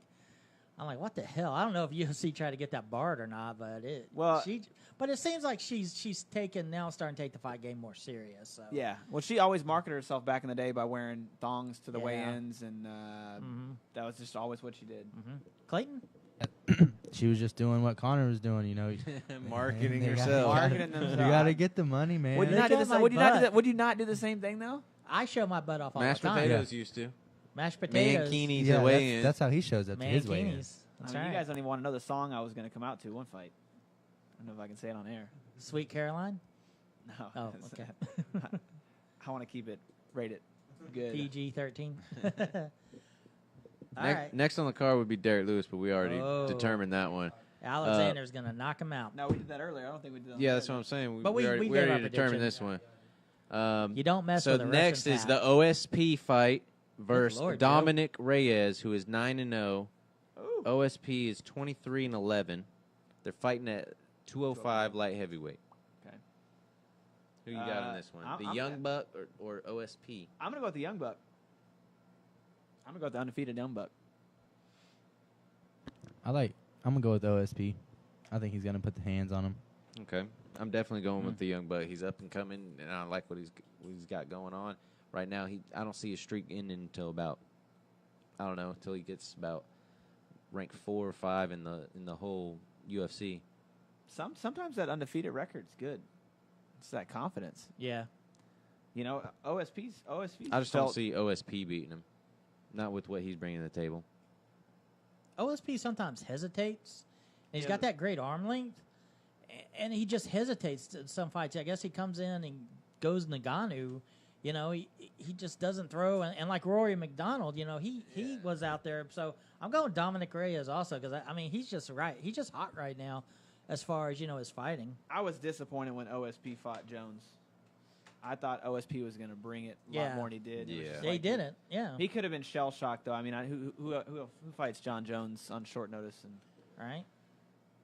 I'm like, what the hell? I don't know if UFC tried to get that barred or not, but but it seems like she's starting to take the fight game more serious. So. Yeah. Well, she always marketed herself back in the day by wearing thongs to the Yeah. weigh-ins, and that was just always what she did. Clayton? She was just doing what Connor was doing, Marketing They got- herself. Marketing You themselves. got to get the money, man. Would you They not do got this? my Would butt. you not do the same thing though? I show my butt off all Mashed the time. potatoes used to. Mashed potatoes. Mankinis Yeah, away in. that's how he shows up to his weigh-in. Mankinis. That's I mean, right. you guys don't even want to know the song I was going to come out to one fight. I don't know if I can say it on air. Sweet Caroline? No. Oh, okay. I want to keep it rated good. PG-13. All right. Next on the card would be Derek Lewis, but we already Oh. determined that one. Alexander's going to knock him out. No, we did that earlier. I don't think we did that. Yeah, that's what I'm saying. But we already, gave our already determined prediction. this one. You don't mess So with a next Russian is tap. the OSP fight versus Lord, Joe. Dominic Reyes, who is 9-0. Ooh. OSP is 23-11. They're fighting at 205 light heavyweight. Okay. Who you got in this one? I'm- The I'm- Young Buck or OSP? I'm going to go with the Young Buck. I'm going to go with the undefeated Young Buck. I'm gonna go with OSP. I think he's gonna put the hands on him. Okay, I'm definitely going with the Young Buck. He's up and coming, and I like what he's got going on right now. I don't see his streak ending until about until he gets about ranked 4 or 5 in the whole UFC. Sometimes that undefeated record's good. It's that confidence. Yeah. OSP's. I just don't see OSP beating him, not with what he's bringing to the table. OSP sometimes hesitates. And he's Yeah. got that great arm length, and he just hesitates in some fights. I guess he comes in and goes Nagano. He just doesn't throw. And like Rory McDonald, he was out there. So I'm going Dominic Reyes also because, he's just right. He's just hot right now as far as, his fighting. I was disappointed when OSP fought Jones. I thought OSP was going to bring it a Yeah. lot more than he did. It was Yeah. just They like didn't. Yeah. He could have been shell shocked though. Who fights John Jones on short notice? And Right?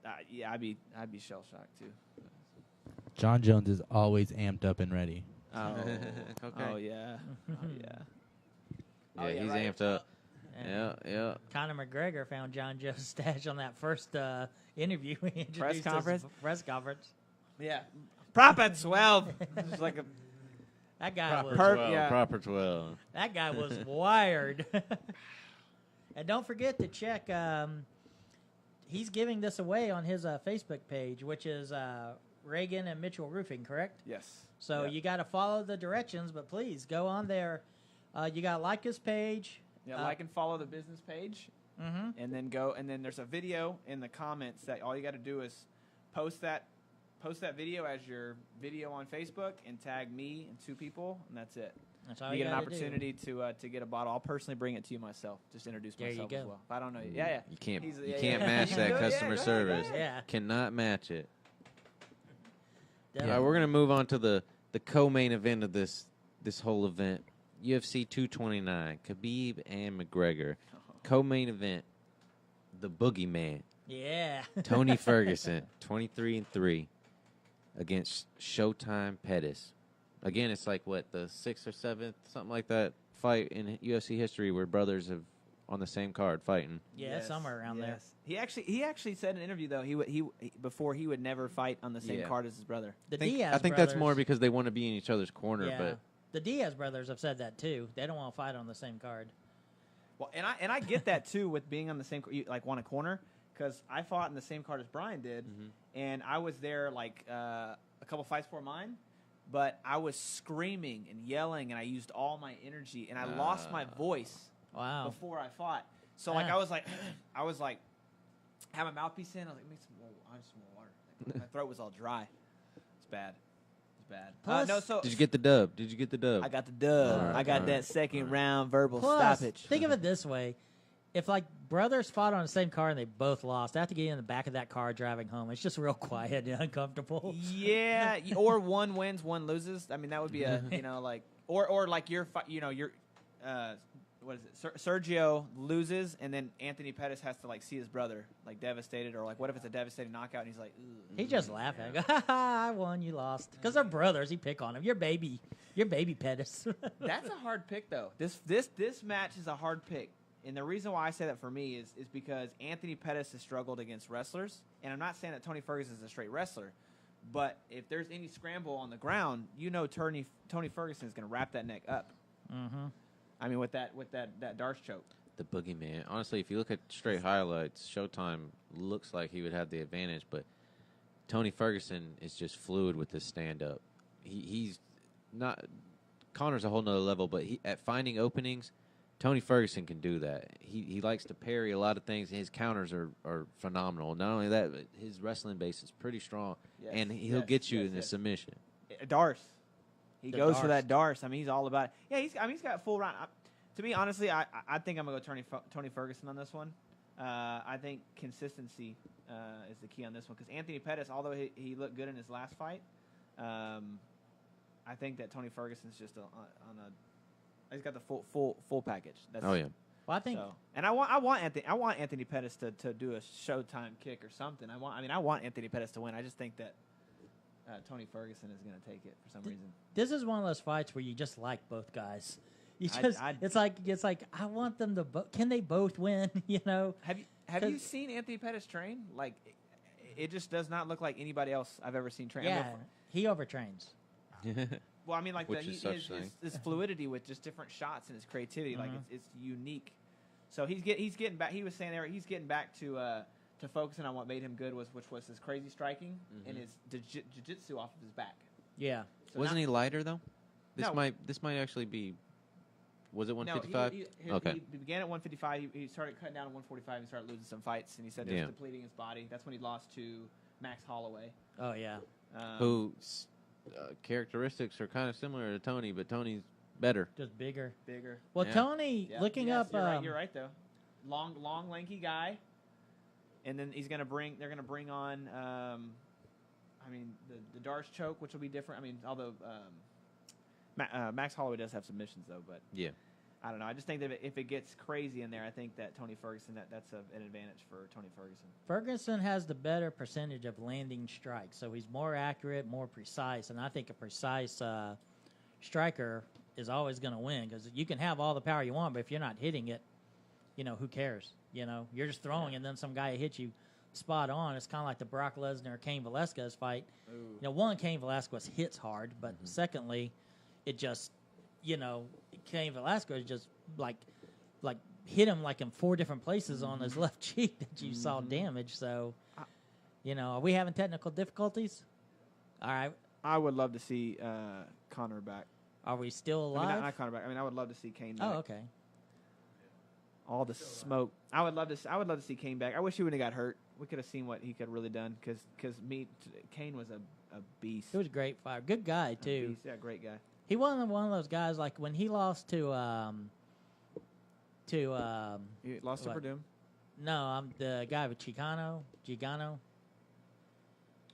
I'd be shell shocked too. John Jones is always amped up and ready. Oh, Okay. oh yeah. Oh yeah. Yeah, Oh, yeah, he's right. amped up. And Yeah. Conor McGregor found John Joe's stash on that first interview he introduced Press his conference? press conference. Yeah. Prop at 12. It's like a That guy Proper was 12. yeah. Proper 12. that guy was wired. And don't forget to check. He's giving this away on his Facebook page, which is Reagan and Mitchell Roofing, correct? yes. So Yeah. you got to follow the directions, but please go on there. You got to like his page. Yeah, like and follow the business page, Mm-hmm. and then go. And then there's a video in the comments that all you got to do is post that video as your video on Facebook and tag me and 2 people, and that's it. That's all You you get an gotta do. opportunity to get a bottle. I'll personally bring it to you myself. Just introduce There you myself go. as well. If I don't know you. Yeah, yeah. You can't He's- you yeah, can't yeah. match You that can do it, yeah, customer go ahead, service. go ahead. Yeah. Cannot match it. All Yeah. right, we're gonna move on to the co-main event of this whole event. UFC 229, Khabib and McGregor. Co-main event, the Boogeyman, Yeah. Tony Ferguson, 23-3, against Showtime Pettis. Again, it's like what, the 6th or 7th, something like that, fight in UFC history where brothers have on the same card fighting. Yeah, somewhere around there. He actually said in an interview though he before he would never fight on the same Yeah. card as his brother. The I Diaz think brothers, that's more because they want to be in each other's corner, yeah. but The Diaz brothers have said that too. They don't want to fight on the same card. Well, and I get that too with being on the same like one a corner because I fought in the same card as Brian did, and I was there like a couple fights before mine, but I was screaming and yelling and I used all my energy and I lost my voice Wow. before I fought. So like I was like had my mouthpiece in. I was like, I need some more water. Like, my throat was all dry. It's bad. It's bad. Plus- No, so did you get the dub? I got the dub. All right, I got all that right, second all right. round verbal Plus, stoppage. think of it this way. If, like, brothers fought on the same car and they both lost, they have to get in the back of that car driving home. It's just real quiet and uncomfortable. Yeah, or one wins, one loses. I mean, that would be a like or like your what is it? Sergio loses, and then Anthony Pettis has to like see his brother like devastated, or like what if it's a devastating knockout and he's like, ugh. He just laughed at it. Ha ha! I won. You lost. Because they're brothers. He pick on him. Your baby Pettis. That's a hard pick though. This match is a hard pick. And the reason why I say that for me is because Anthony Pettis has struggled against wrestlers, and I'm not saying that Tony Ferguson is a straight wrestler, but if there's any scramble on the ground, you know Tony Ferguson is going to wrap that neck up. Mm-hmm. I mean, with that Darce choke. The Boogeyman. Honestly, if you look at straight highlights, Showtime looks like he would have the advantage, but Tony Ferguson is just fluid with his stand-up. He's not... Connor's a whole nother level, but at finding openings, Tony Ferguson can do that. He likes to parry a lot of things, and his counters are phenomenal. Not only that, but his wrestling base is pretty strong, and he'll get you in a submission. Darce. He The goes for Darce. that Darce. I mean, he's all about it. Yeah, he's got full round. To me, honestly, I think I'm going to go Tony Ferguson on this one. I think consistency is the key on this one because Anthony Pettis, although he looked good in his last fight, I think that Tony Ferguson's just he's got the full package. That's, Oh, yeah. Well, I think So, and I want Anthony Pettis to do a Showtime kick or something. I want Anthony Pettis to win. I just think that Tony Ferguson is going to take it for some reason. this is one of those fights where you just like both guys. You just it's like I want them to can they both win, you know? Have you seen Anthony Pettis train? Like, it just does not look like anybody else I've ever seen train. I Yeah, mean, he overtrains. well, I mean, like Which is such thing. his fluidity with just different shots and his creativity, like Mhm. it's unique. So he's getting back. He was saying there he's getting back to focusing on what made him good which was his crazy striking and his jiu-jitsu off of his back. Yeah. So Wasn't he lighter though? This No. might actually be. Was it No, 155? Okay. He began at 155. He started cutting down at 145 and started losing some fights. And he said it was Yeah. depleting his body. That's when he lost to Max Holloway. Oh yeah. Whose characteristics are kind of similar to Tony, but Tony's better. Just bigger. Bigger. Well, Yeah. Tony, Yeah. looking Yes, up. You're right though. Long, lanky guy. And then they're gonna bring on. I mean, the Darce choke, which will be different. I mean, although Max Holloway does have submissions though, but Yeah. I don't know. I just think that if it gets crazy in there, I think that Tony Ferguson that's an advantage for Tony Ferguson. Ferguson has the better percentage of landing strikes, so he's more accurate, more precise, and I think a precise striker is always going to win because you can have all the power you want, but if you're not hitting it, who cares? You're just throwing, and then some guy hits you spot on. It's kind of like the Brock Lesnar Cain Velasquez fight. One, Cain Velasquez hits hard, but secondly, it just, Cain Velasquez just like hit him like in 4 different places on his left cheek that you saw damage. So, are we having technical difficulties? All right. I would love to see Conor back. Are we still alive? I mean, not Conor back. I mean, I would love to see Kane back. Oh, okay. All the smoke. I would love to see Kane back. I wish he wouldn't have got hurt. We could have seen what he could have really done because Kane was a beast. He was a great fighter. Good guy too. Beast. Yeah, great guy. He wasn't one of those guys like when he lost to He lost to Purdue. No, I'm the guy with Gigano.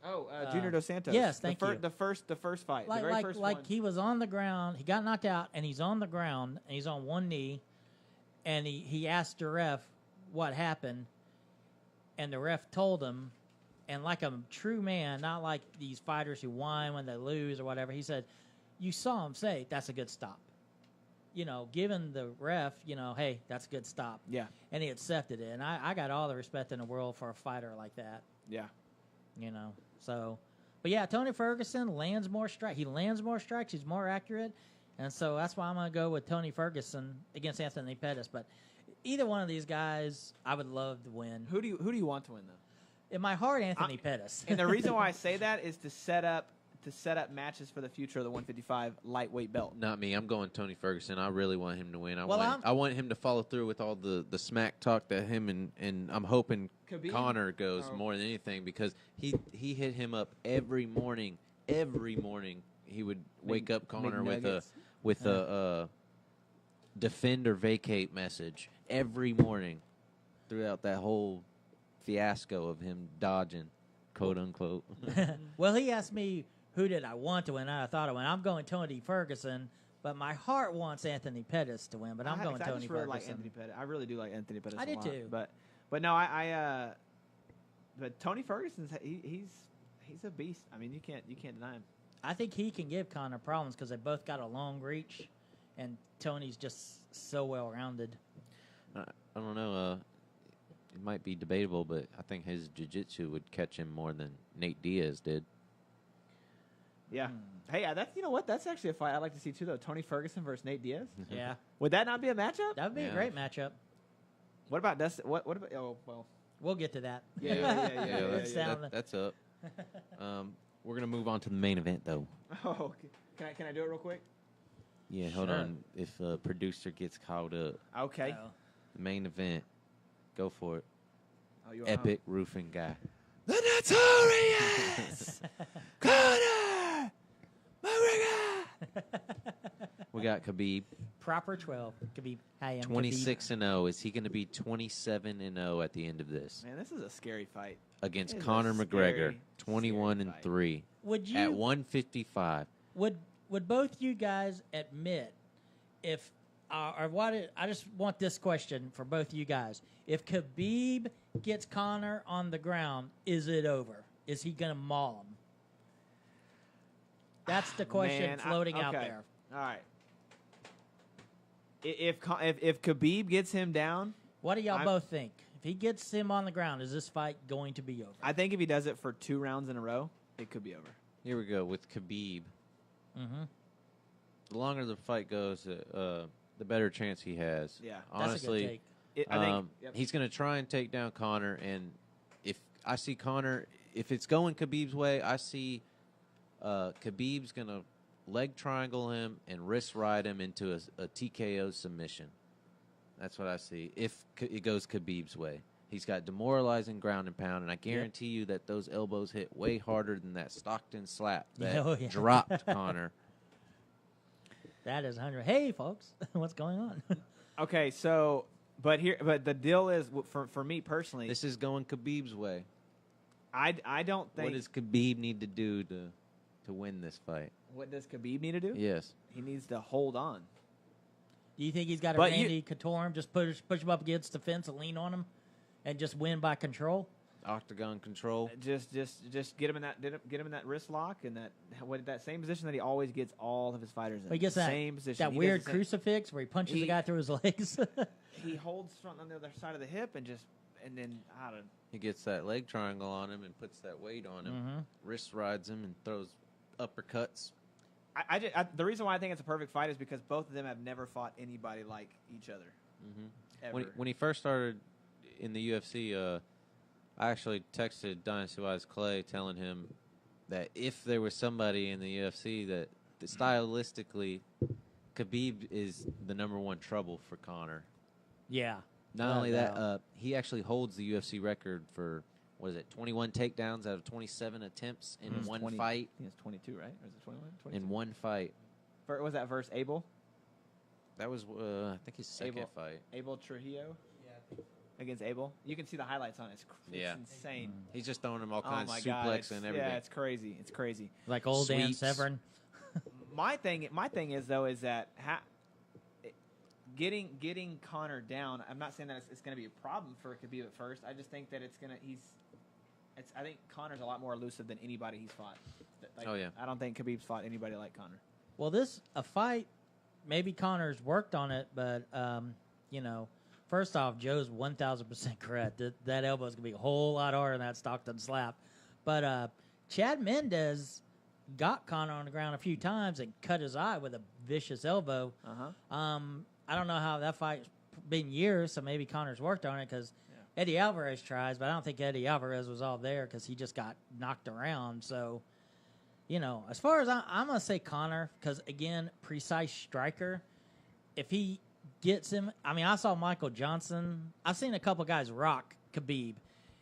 Oh, Junior Dos Santos. Yes, thank you. The first fight. Like, the very first one. he was on the ground. He got knocked out, and he's on the ground, and he's on one knee, and he asked the ref what happened, and the ref told him, and like a true man, not like these fighters who whine when they lose or whatever, he said, you saw him say, that's a good stop. Giving the ref, hey, that's a good stop. Yeah. And he accepted it, and I got all the respect in the world for a fighter like that. Yeah. So, but yeah, Tony Ferguson lands more strikes. He lands more strikes. He's more accurate. And so that's why I'm going to go with Tony Ferguson against Anthony Pettis. But either one of these guys, I would love to win. Who do you want to win, though? In my heart, Anthony Pettis. And the reason why I say that is to set up matches for the future of the 155 lightweight belt. Not me. I'm going Tony Ferguson. I really want him to win. I Well, want him to follow through with all the smack talk that him and I'm hoping Khabib? Conor goes more than anything because he hit him up every morning. Every morning he would wake up Conor with a defend or vacate message every morning throughout that whole fiasco of him dodging, quote unquote. Well, he asked me who did I want to win. I thought I went. I'm going Tony Ferguson, but my heart wants Anthony Pettis to win. But I'm going Tony really Ferguson. like Anthony Pettis. I really do like Anthony Pettis. I did a lot. too. But no, but Tony Ferguson's he's a beast. I mean, you can't deny him. I think he can give Conor problems because they both got a long reach, and Tony's just so well rounded. I don't know. It might be debatable, but I think his jiu-jitsu would catch him more than Nate Diaz did. Yeah. Hey, that's that's actually a fight I'd like to see too, though. Tony Ferguson versus Nate Diaz. Yeah, Would that not be a matchup? that would be a great matchup. What about Dustin? What about? Oh well. We'll get to that. Yeah. That's up. We're gonna move on to the main event, though. Oh, okay. Can I do it real quick? Yeah, hold Sure. on. If a producer gets caught up, Okay. So, the main event, go for it. Oh, you Epic roofing guy. The Notorious Conor McGregor. We got Khabib, proper 12 could be high 26-0. Is he going to be 27-0 at the end of this Man, this is a scary fight. against It is Conor a McGregor, scary 21-3 Would you at 155? Would both you guys admit if I just want this question for both you guys. If Khabib gets Conor on the ground, is it over? Is he going to maul him? That's the question floating out there. All right. If Khabib gets him down, What do y'all both think? If he gets him on the ground, is this fight going to be over? I think if he does it for 2 rounds in a row, it could be over. Here we go with Khabib. Mm-hmm. The longer the fight goes, the better chance he has. Yeah. Honestly, That's a good take. I think he's going to try and take down Conor. And if I see Conor, if it's going Khabib's way, I see Khabib's going to leg triangle him and wrist ride him into a TKO submission. That's what I see. If it goes Khabib's way, he's got demoralizing ground and pound, and I guarantee you that those elbows hit way harder than that Stockton slap that dropped Conor. That is 100. Hey, folks, what's going on? Okay, so but the deal is for me personally, This is going Khabib's way. I don't think. What does Khabib need to do to win this fight? What does Khabib need to do? Yes. He needs to hold on. Do you think he's got a But Randy Couture him, just push him up against the fence and lean on him, and just win by control? Octagon control. Just get him in that wrist lock and that same position that he always gets all of his fighters in. He gets same position. That He weird does the same- crucifix where he punches the guy through his legs. He holds front on the other side of the hip and then I don't. He gets that leg triangle on him and puts that weight on him. Mhm. Wrist rides him and throws uppercuts. The reason why I think it's a perfect fight is because both of them have never fought anybody like each other. Ever. When he first started in the UFC, I actually texted DynastyWise Clay telling him that if there was somebody in the UFC that stylistically, Khabib is the #1 trouble for Conor. Yeah. Not only that, he actually holds the UFC record for, 21 takedowns out of 27 attempts in one fight. I think it's 22, right? Or is it 21? 22? In one fight. Was that versus Abel? That was, I think, his second fight. Abel Trujillo? Against Abel. You can see the highlights on it. It's insane. He's just throwing him all Oh kinds my of God. suplex and everything. Yeah, it's crazy. It's crazy. Like old Dan Sweeps. Severn. My thing is though is that getting Conor down. I'm not saying that it's going to be a problem for Khabib at first. I just think that I think Conor's a lot more elusive than anybody he's fought. I don't think Khabib's fought anybody like Conor. Well, a fight, maybe Conor's worked on it, but, first off, Joe's 1,000% correct. That elbow's going to be a whole lot harder than that Stockton slap. But Chad Mendez got Conor on the ground a few times and cut his eye with a vicious elbow. I don't know how that fight's been years, so maybe Conor's worked on it because Eddie Alvarez tries, but I don't think Eddie Alvarez was all there because he just got knocked around. So, as far as I'm going to say Conor because, again, precise striker. If he gets him, I saw Michael Johnson. I've seen a couple guys rock Khabib,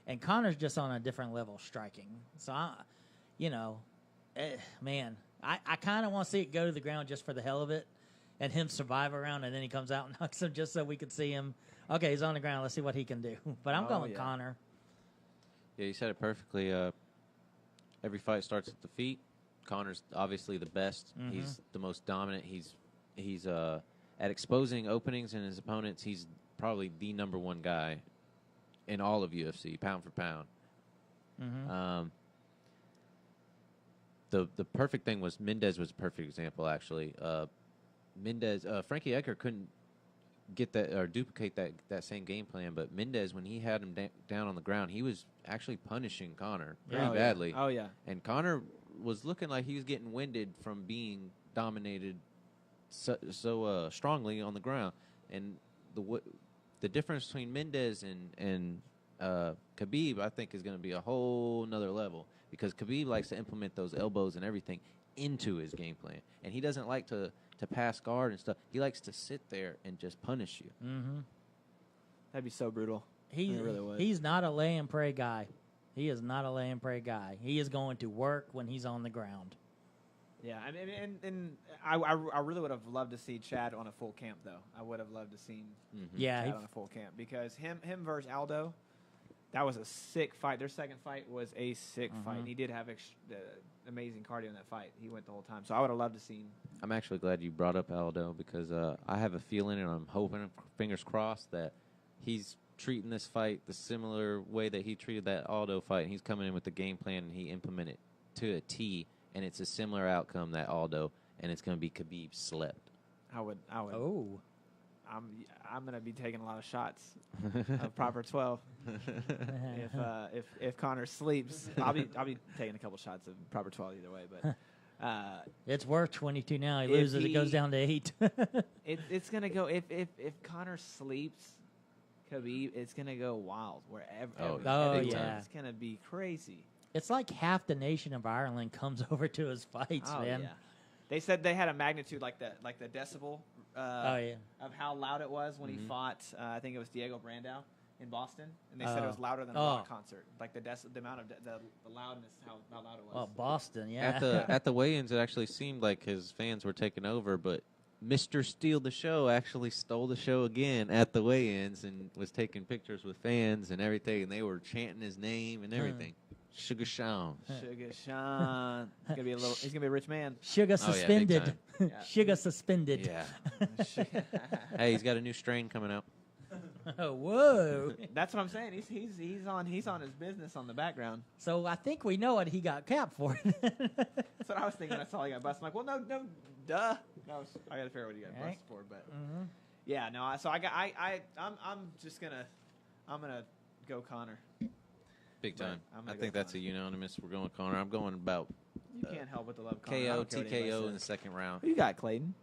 and Conor's just on a different level striking. So, I kind of want to see it go to the ground just for the hell of it and him survive around, and then he comes out and knocks him just so we could see him. Okay, he's on the ground. Let's see what he can do. But I'm going Conor. Yeah, you said it perfectly. Every fight starts at the feet. Conor's obviously the best. Mhm. He's the most dominant. He's at exposing openings in his opponents. He's probably the #1 guy in all of UFC, pound for pound. The perfect thing was Mendez was a perfect example, actually. Frankie Edgar couldn't get that or duplicate that same game plan, but Mendez, when he had him down on the ground, he was actually punishing Conor pretty badly. Oh, yeah. And Conor was looking like he was getting winded from being dominated so strongly on the ground. And the difference between Mendez and Khabib, I think, is going to be a whole nother level because Khabib likes to implement those elbows and everything into his game plan, and he doesn't like to pass guard and stuff. He likes to sit there and just punish you. That'd be so brutal. It really would. He's not a lay and pray guy. He is not a lay and pray guy. He is going to work when he's on the ground. Yeah, and I really would have loved to see Chad on a full camp, though. I would have loved to see Chad on a full camp because him versus Aldo, that was a sick fight. Their second fight was a sick fight. And he did have amazing cardio in that fight. He went the whole time. So I would have loved to see. I'm actually glad you brought up Aldo because I have a feeling, and I'm hoping, fingers crossed, that he's treating this fight the similar way that he treated that Aldo fight. And he's coming in with the game plan, and he implemented it to a T, and it's a similar outcome that Aldo, and it's going to be Khabib slept. I would. Oh. I'm going to be taking a lot of shots of proper 12. If Conor sleeps, I'll be taking a couple shots of proper 12 either way. But it's worth 22 now. He loses, it goes down to 8. It's going to go if Conor sleeps, Khabib, it's going to go wild wherever. Yeah, it's going to be crazy. It's like half the nation of Ireland comes over to his fights, man. Yeah. They said they had a magnitude like the decibel of how loud it was when he fought. I think it was Diego Brandao in Boston, and they said it was louder than a rock concert. Like the amount of the loudness, how loud it was. Oh, Boston, yeah. At the weigh-ins, it actually seemed like his fans were taking over, but Mr. Steal the Show actually stole the show again at the weigh-ins and was taking pictures with fans and everything, and they were chanting his name and everything. Sugar Sean. Sugar Sean. He's gonna be a rich man. Sugar suspended. Yeah. Sugar suspended. Yeah. Hey, he's got a new strain coming out. Oh, whoa. That's what I'm saying. He's on his business on the background. So I think we know what he got capped for. That's what I was thinking. When I saw he got busted. I'm like, well, no, duh. No, I got to figure out what he got busted for. But yeah, no. So I'm just gonna go Connor. Big time. I I think go that's a Connor. unanimous. We're going Connor. I'm going about You can't help but to love Connor. I KO, don't care what anybody TKO in the says. second round. Who you got, Clayton?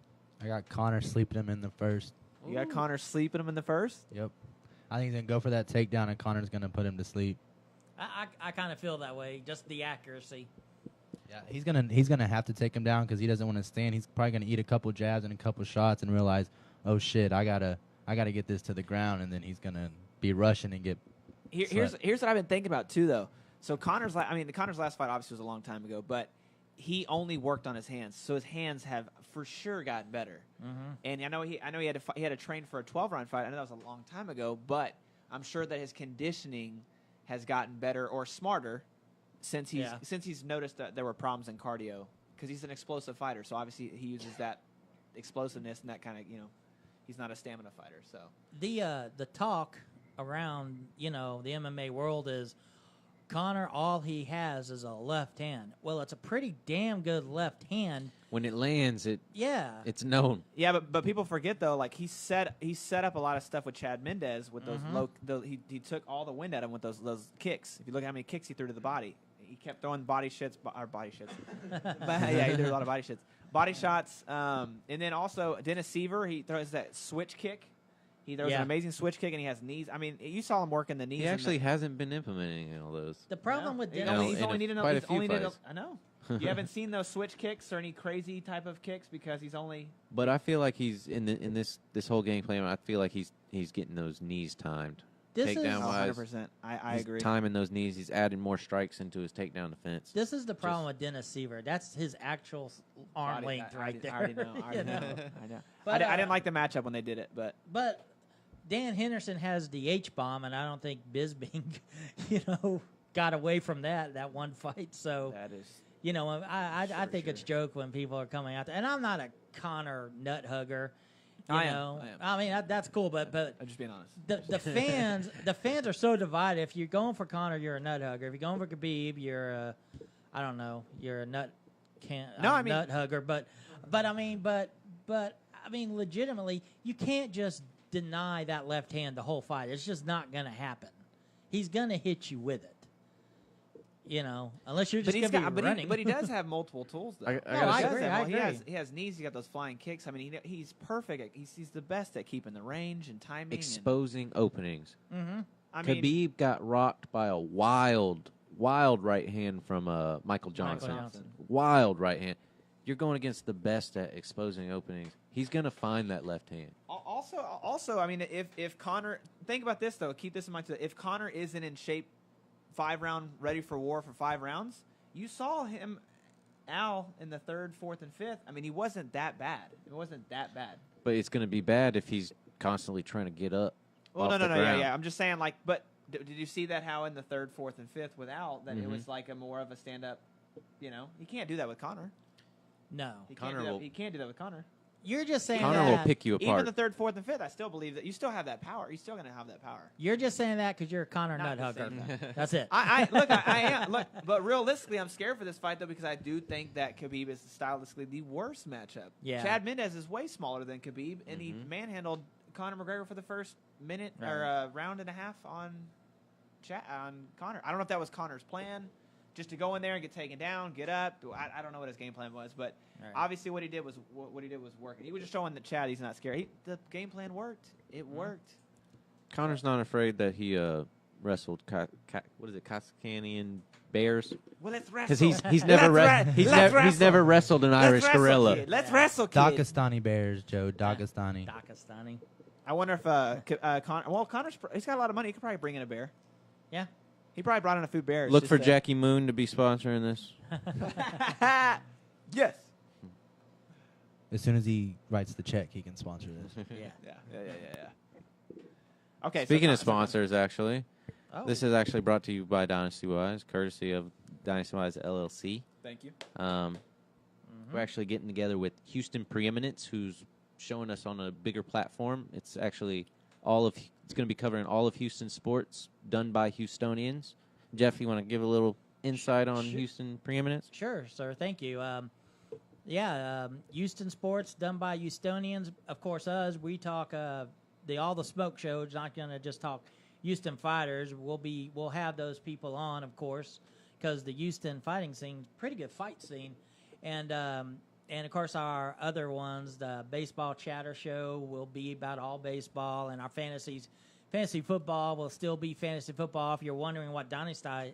I got Connor sleeping him in the first. You got Connor sleeping him in the first? Yep. I think he's gonna go for that takedown, and Connor's gonna put him to sleep. I kind of feel that way. Just the accuracy. Yeah, he's gonna have to take him down because he doesn't want to stand. He's probably gonna eat a couple jabs and a couple shots and realize, oh shit, I gotta get this to the ground, and then he's gonna be rushing and get. Here's what I've been thinking about too, though. So Connor's last fight obviously was a long time ago, but he only worked on his hands, so his hands have for sure gotten better. And I know he had to train for a 12-round fight. I know that was a long time ago, but I'm sure that his conditioning has gotten better or smarter since he's noticed that there were problems in cardio because he's an explosive fighter. So obviously he uses that explosiveness and that kind of he's not a stamina fighter. So The talk around the MMA world is Connor, all he has is a left hand. Well, it's a pretty damn good left hand. When it lands, Yeah. it's known. yeah, but people forget though, like he set up a lot of stuff with Chad Mendez with those he took all the wind out of him with those kicks. If you look at how many kicks he threw to the body, he kept throwing body shits. Yeah, he threw a lot of body shots. And then also Dennis Seaver, he throws that switch kick. He throws an amazing switch kick, and he has knees. I mean, you saw him working the knees. He actually hasn't been implementing all those. The problem with He's Dennis, only needed quite a few fights. I know. You haven't seen those switch kicks or any crazy type of kicks because he's only. But I feel like he's in this whole game plan. I feel like he's getting those knees timed. This is- Takedown wise, 100%. I he's agree. timing those knees. He's adding more strikes into his takedown defense. this is the problem with Dennis Seaver. That's his actual arm length right there. I already know. I You know. know? I know. But, I didn't like the matchup when they did it, but But Dan Henderson has the H-bomb, and I don't think Bisbing, got away from that one fight. So, that is. I think it's joke when people are coming out there. And I'm not a Connor nut hugger. I am. I mean, that's cool, but I'm just being honest. the fans are so divided. If you're going for Connor, you're a nut hugger. If you're going for Khabib, you're you're a nut nut hugger. But I mean, legitimately, you can't just deny that left hand the whole fight. It's just not going to happen. He's going to hit you with it. Unless you're just going to be running. But he does have multiple tools, though. I agree. He has knees. He got those flying kicks. I mean, he's perfect. He's the best at keeping the range and timing. Exposing openings. Mm-hmm. Khabib got rocked by a wild right hand from Michael Johnson. Wild right hand. You're going against the best at exposing openings. He's going to find that left hand. Also, I mean, if Connor, think about this though. Keep this in mind too. If Connor isn't in shape, 5-round ready for war for 5 rounds, you saw him, Al, in the 3rd, 4th, and 5th. I mean, he wasn't that bad. It wasn't that bad. But it's going to be bad if he's constantly trying to get up. Well, off no, the ground. yeah. I'm just saying, like, but did you see that how in the 3rd, 4th, and 5th with Al that it was like a more of a stand up? You can't do that with Connor. No. He can't do that with Connor. You're just saying Connor will pick you apart. Even the 3rd, 4th, and 5th, I still believe that you still have that power. You're still going to have that power. You're just saying that because you're a Connor Not nut the hugger. same. That's it. I am. Look, but realistically, I'm scared for this fight though because I do think that Khabib is stylistically the worst matchup. Yeah. Chad Mendez is way smaller than Khabib, and he manhandled Conor McGregor for the first minute or round and a half on Conor. I don't know if that was Conor's plan, just to go in there and get taken down, get up. I don't know what his game plan was, but obviously what he did was working. He was just showing that Chad he's not scared. The game plan worked. It worked. Connor's not afraid that he wrestled Kazakhstani Bears. Well, let's wrestle. Because he's never wrestled an Irish gorilla. Let's wrestle, kid. Dagestani Bears, Joe. Dagestani. Dagestani. I wonder if Connor's he's got a lot of money. He could probably bring in a bear. Yeah. He probably brought in a few bears. Look for Jackie Moon to be sponsoring this. Yes. As soon as he writes the check, he can sponsor this. Yeah. Okay. Speaking of sponsors, actually, Oh. this is actually brought to you by DynastyWise, courtesy of DynastyWise LLC. Thank you. We're actually getting together with Houston Preeminence, who's showing us on a bigger platform. It's actually all of It's going to be covering all of Houston sports done by Houstonians. Jeff, you want to give a little insight on Houston preeminence? Sure, sir. Thank you. Houston sports done by Houstonians. Of course, we talk all the smoke shows. Not going to just talk Houston fighters. We'll have those people on, of course, because the Houston fighting scene, pretty good fight scene, and of course our other ones, the baseball chatter show will be about all baseball, and our fantasy football will still be fantasy football. If you're wondering what DynastyWise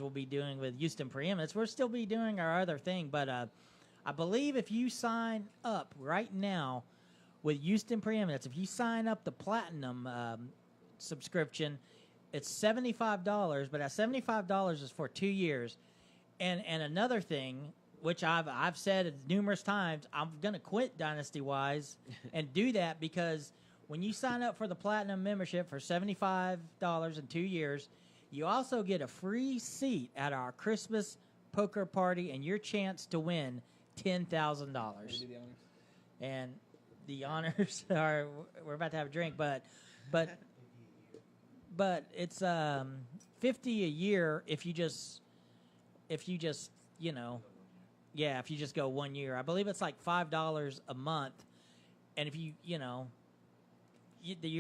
will be doing with Houston Preeminence, we'll still be doing our other thing. But I believe if you sign up right now with Houston Preeminence, if you sign up the Platinum subscription, it's $75, but that $75 is for 2 years. And another thing, which I've said numerous times, I'm going to quit DynastyWise and do that because when you sign up for the Platinum membership for $75 in 2 years, you also get a free seat at our Christmas poker party and your chance to win $10,000. And the honors are, we're about to have a drink, but it's $50 a year if you just if you just go 1 year. I believe it's like $5 a month, and if you're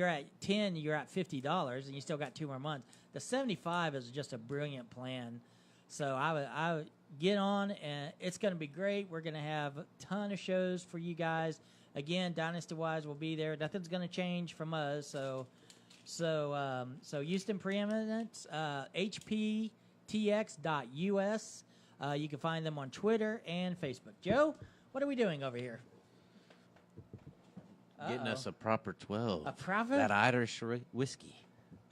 at 10, you're at $50, and you still got 2 more months. The 75 is just a brilliant plan. So I would get on, and it's going to be great. We're going to have a ton of shows for you guys. Again, DynastyWise will be there. Nothing's going to change from us. So Houston Preeminence, hptx.us. You can find them on Twitter and Facebook. Joe, what are we doing over here? Getting us a proper 12. A proper? That Irish whiskey.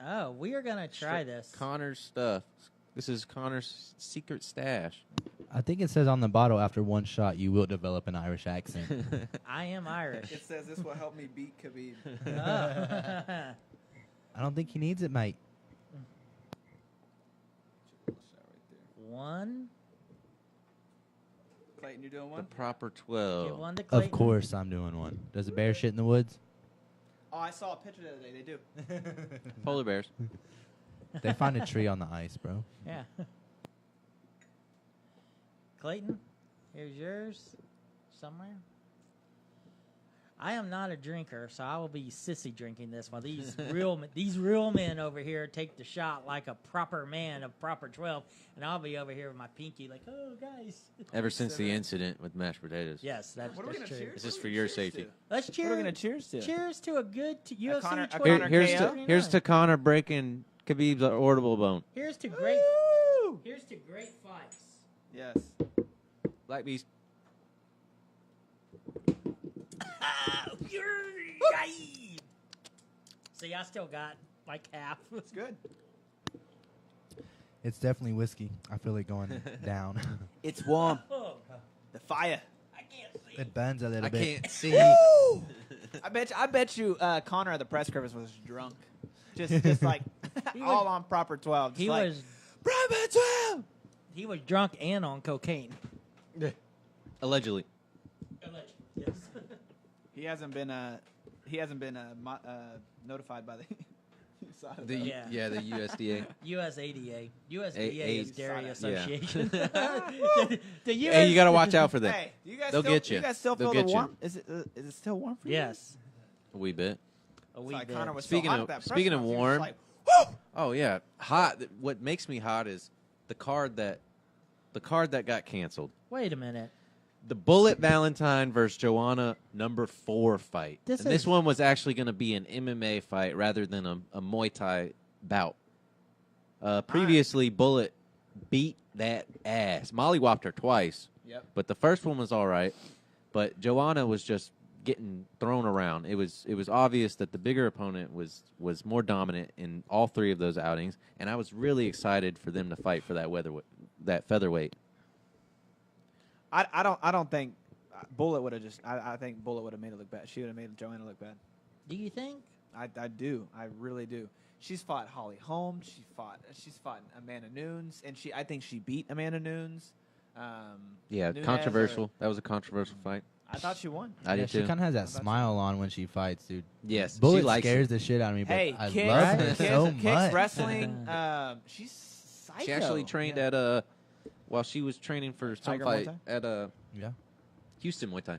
Oh, we are going to try this. Connor's stuff. This is Connor's secret stash. I think it says on the bottle, after one shot, you will develop an Irish accent. I am Irish. It says this will help me beat Khabib. I don't think he needs it, mate. One. Clayton, you're doing The one? proper 12. Give one to Clayton. Of course I'm doing one. Does a bear shit in the woods? Oh, I saw a picture the other day. They do. Polar bears. They find a tree on the ice, bro. Yeah. Clayton, here's yours somewhere. I am not a drinker, so I will be sissy drinking this one. These real men over here take the shot like a proper man of proper 12, and I'll be over here with my pinky like, oh, guys. Ever since the incident with mashed potatoes. Yes, that's What are we that's gonna true. cheers? This is What for are we your cheers safety. to? Let's cheers. What are we gonna cheers to? Cheers to a good UFC Connor 12. Here's KO? to Connor breaking Khabib's audible bone. Here's to great. Woo! Here's to great fights. Yes. Black Beast. See, I still got like half. It's good. It's definitely whiskey. I feel it going down. It's warm. Oh, The fire. I can't see. It burns a little I bit. can't see. I bet you Connor at the press conference was drunk. Just like He all was- on proper 12. Just He like, was proper 12. he was drunk and on cocaine. Allegedly. Yes. He hasn't been notified by the side of The that. Yeah. the USDA. USADA. USDA is Dairy Yeah. Association. the Hey, you got to watch out for them. Hey, you guys They'll still, get you. You guys still They'll feel the get you. warm? Is it still warm for you? Yes. A wee bit. A wee Like bit. Connor was Speaking so hot of- at that press speaking of conference, he was warm, like, woo! Oh yeah, hot. What makes me hot is the card that got canceled. Wait a minute. The Bullet Valentine versus Joanna #4 fight. This And this is- one was actually going to be an MMA fight rather than a Muay Thai bout. Previously, Bullet beat that ass. Mollywopped her twice. Yep. But the first one was all right. But Joanna was just getting thrown around. It was obvious that the bigger opponent was more dominant in all three of those outings, and I was really excited for them to fight for that featherweight. I don't think Bullet would have just. I think Bullet would have made it look bad. She would have made Joanna look bad. Do you think? I do. I really do. She's fought Holly Holm. She's fought Amanda Nunes, and I think she beat Amanda Nunes. Yeah, Nunes controversial. That was a controversial fight. I thought she won. I Yeah, did she too. kind of has that smile on when she fights, dude. Yes, she Bullet likes scares it. the shit out of me, but Hey, I kicks, love her kicks, so kicks, much. wrestling. She's psycho. She actually trained Yeah. at while she was training for some Tiger Muay fight Thai? at Yeah. Houston Muay Thai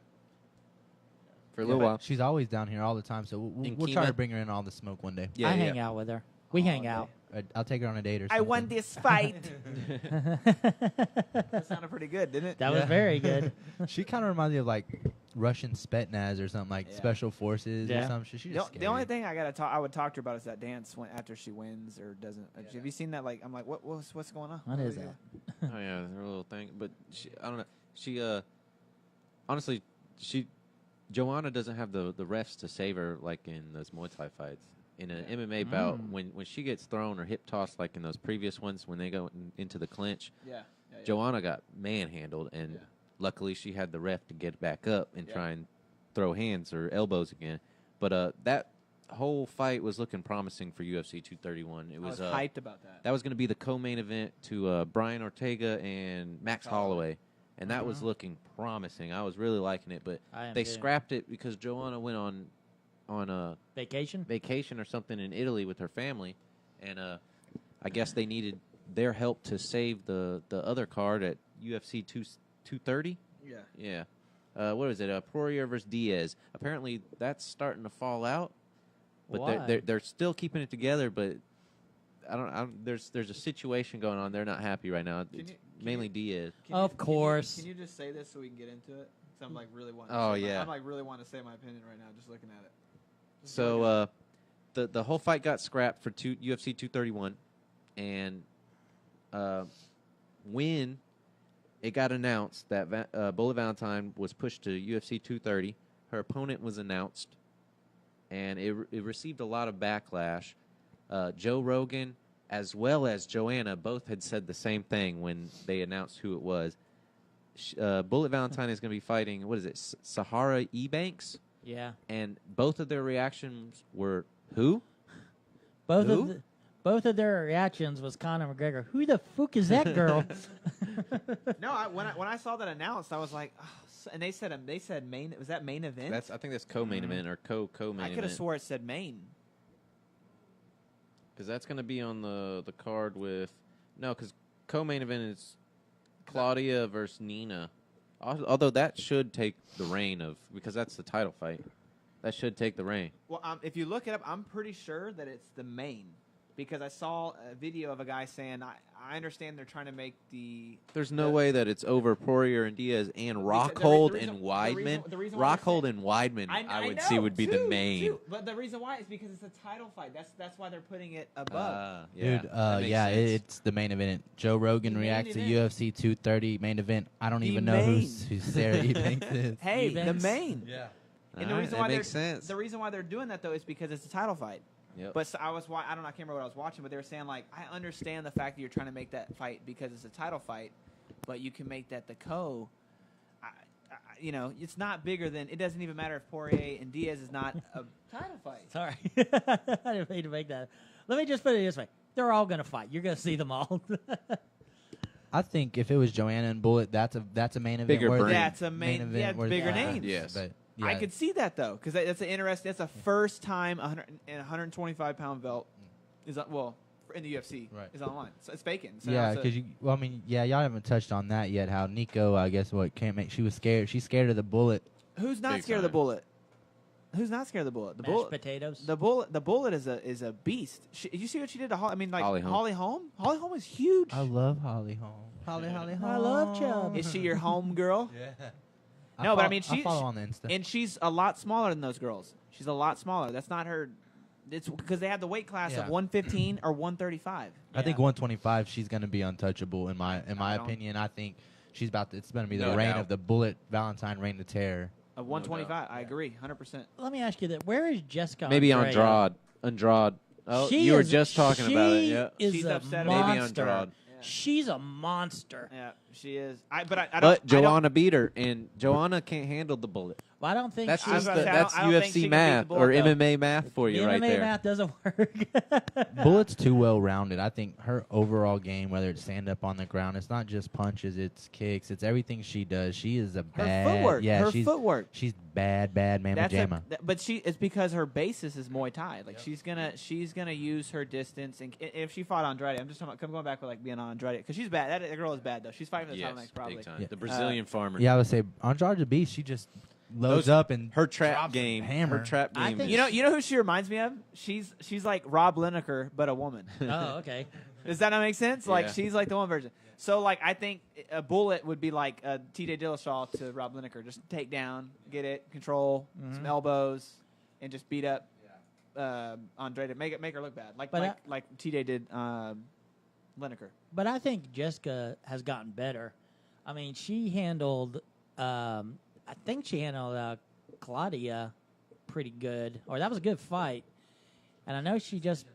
for a Yeah, little but while. She's always down here all the time, so In we'll try to Kima? bring her in all the smoke one day. Yeah, I yeah. hang out with her. We hang out. I'll take her on a date or something. I won this fight. That That sounded pretty good, didn't it? was very good. She kind of reminds me of like Russian Spetsnaz or something, like Yeah. special forces or Yeah. something. She's The, just the only scary. thing I would talk to her about is that dance when after she wins or doesn't. Have you seen that? Like, I'm like, what's going on? What is are you that? Oh yeah, her little thing. But I don't know. She honestly, Joanna doesn't have the refs to save her like in those Muay Thai fights. In an MMA bout, when she gets thrown or hip tossed like in those previous ones when they go into the clinch, Yeah. Joanna got manhandled, and Yeah. luckily she had the ref to get back up and Yeah. try and throw hands or elbows again. But that whole fight was looking promising for UFC 231. It I was was hyped about that. that was going to be the co-main event to Brian Ortega and Max Holloway, and that was looking promising. I was really liking it, but I am they too. scrapped it because Joanna went on a Vacation? vacation or something in Italy with her family, and I guess they needed their help to save the other card at UFC 230. Yeah. Yeah. What is it? Poirier versus Diaz. Apparently, that's starting to fall out. But Why? they're still keeping it together. But I don't. There's a situation going on. They're not happy right now. It's mainly Diaz. Of course. Can you just say this so we can get into it? 'Cause I'm like really wanting. Oh, to say yeah. I'm like really wanting to say my opinion right now, just looking at it. So the whole fight got scrapped for UFC 231, and when it got announced that Bullet Valentine was pushed to UFC 230, her opponent was announced, and it received a lot of backlash. Joe Rogan as well as Joanna both had said the same thing when they announced who it was. Bullet Valentine is going to be fighting, what is it, Sahara Ebanks? Yeah. And both of their reactions were, who? Both Who? both of their reactions was Conor McGregor. Who the fuck is that girl? No, when I saw that announced, I was like, oh, and they said main. Was that main event? I think that's co-main event or co-main I event. could have swore it said main. Because that's going to be on the card with... No, because co-main event is Claudia versus Nina. Although that should take the reign of... Because that's the title fight. That should take the reign. Well, if you look it up, I'm pretty sure that it's the main. Because I saw a video of a guy saying, I understand they're trying to make the... There's no way that it's over Poirier and Diaz and The Rockhold reason- and the Weidman. reason why they're Rockhold and Weidman, I would see would be the main. But the reason why is because it's a title fight. That's why they're putting it above. Yeah, Dude, that makes yeah, sense. it's the main event. Joe Rogan The main reacts to event. UFC 230 main event. I don't The even know main. who Sarah Ebanks is. Hey, the Ebanks. main. Yeah. And the All right, reason that why makes they're sense. the reason why they're doing that though is because it's a title fight. Yep. But so I don't know, I can't remember what I was watching, but they were saying like, I understand the fact that you're trying to make that fight because it's a title fight, but you can make that the it's not bigger than. It doesn't even matter if Poirier and Diaz is not a title fight. Sorry. I didn't mean to make that. Let me just put it this way. They're all going to fight. You're going to see them all. I think if it was Joanna and Bullet, that's a main event. Bigger worthy. brand. That's a main event yeah, worthy. bigger Yeah. names. Yes. But, I yeah. could see that though, because that's an interesting. That's a first time 125 pound belt is in the UFC Right. is online. So it's vacant. So Yeah, now it's a- because y'all haven't touched on that yet. How Nico, I guess, can't make. She was scared. She's scared of the Bullet. who's not Big scared of the time. bullet? Who's not scared of the bullet? The Mashed bullet. potatoes. The bullet is a beast. You see what she did to Holly? I mean, like Holly Holm. Holly Holm. Holly Holm is huge. I love Holly Holm. Holly Holm. I love Chubb. Is she your home girl? Yeah. No, but I mean, I she follow on the Insta. and she's a lot smaller than those girls. She's a lot smaller. That's not her. It's because they have the weight class Yeah. of 115 or 135. I think Yeah. 125. She's going to be untouchable in my I don't- opinion. I think she's it's going to be the No reign doubt. of the Bullet Valentine reign of terror. Of 125, I agree, 100%. Let me ask you that. Where is Jessica Maybe Andrade? Andrade. Oh, She you were is- just talking about it. she Yeah. is She's a upset Maybe monster. Andrade. Yeah. She's a monster. Yeah, she is. I don't. But Joanna beat her, and Joanna can't handle the bullet. Well, I don't think That's she's just I was about to say, I don't think UFC she can beat math the Bullet, or though. MMA math for the you right MMA there. math doesn't work. Bullet's too well rounded. I think her overall game, whether it's stand up on the ground, it's not just punches, it's kicks, it's everything she does. She is a bad. footwork. Yeah, Her she's footwork. She's bad mamma That's jamma. but it's because her basis is Muay Thai. Like she's gonna use her distance, and if she fought Andrade, I'm just talking about, going back with like being on Andrade because she's bad. That girl is bad though. She's fighting for the title Yes, next probably. big time. Yeah. The Brazilian farmer. Yeah, I would say Andrade the Beast. She just loads up and her trap drops game. hammer. Her trap I game. think- is- You know who she reminds me of? She's like Rob Lineker, but a woman. Oh, okay. Does that not make sense? Like Yeah. she's like the one version. So like I think a Bullet would be like a T.J. Dillashaw to Rob Lineker. Just take down, get it, control, some elbows, and just beat up Andre to make her look bad. Like T.J. did Lineker. But I think Jessica has gotten better. I mean, she handled. I think she handled Claudia pretty good, or that was a good fight. And I know she just.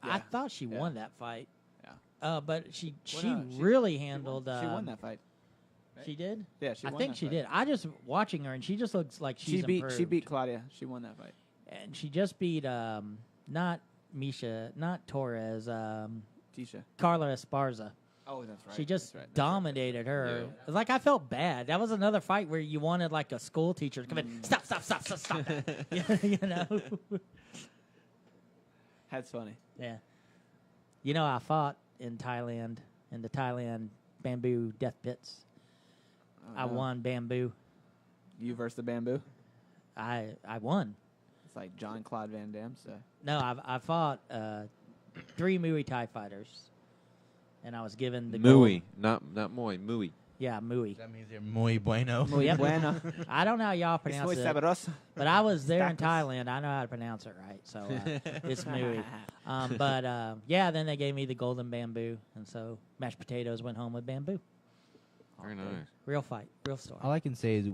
I Yeah. thought she won that fight. Yeah. But she no, she- really handled. She won that fight. She did. Yeah, she I won think that she fight. did. I just watching her, and she just looks like she's She improved. beat Claudia. She won that fight. And she just beat not Misha, not Torres, Tisha. Carla Esparza. Oh, that's right. She just That's right. dominated her. Yeah. It's like I felt bad. That was another fight where you wanted like a school teacher to come in. Stop that. you know. That's funny. Yeah. You know, I fought in Thailand in the Thailand bamboo death pits. I won bamboo. You versus the bamboo. I won. It's like John Claude Van Damme. So. No, I fought 3 Muay Thai fighters, and I was given the Mui, gold. not Moy, Mui. Yeah, Muay. That means you're muy bueno. Muy Yep. bueno. I don't know how y'all It's pronounce muy it, sabroso. but I was there in Tacos. Thailand. I know how to pronounce it right, so it's Muay. But yeah, then they gave me the golden bamboo, and so mashed potatoes went home with bamboo. Very nice. Real fight, real story. All I can say is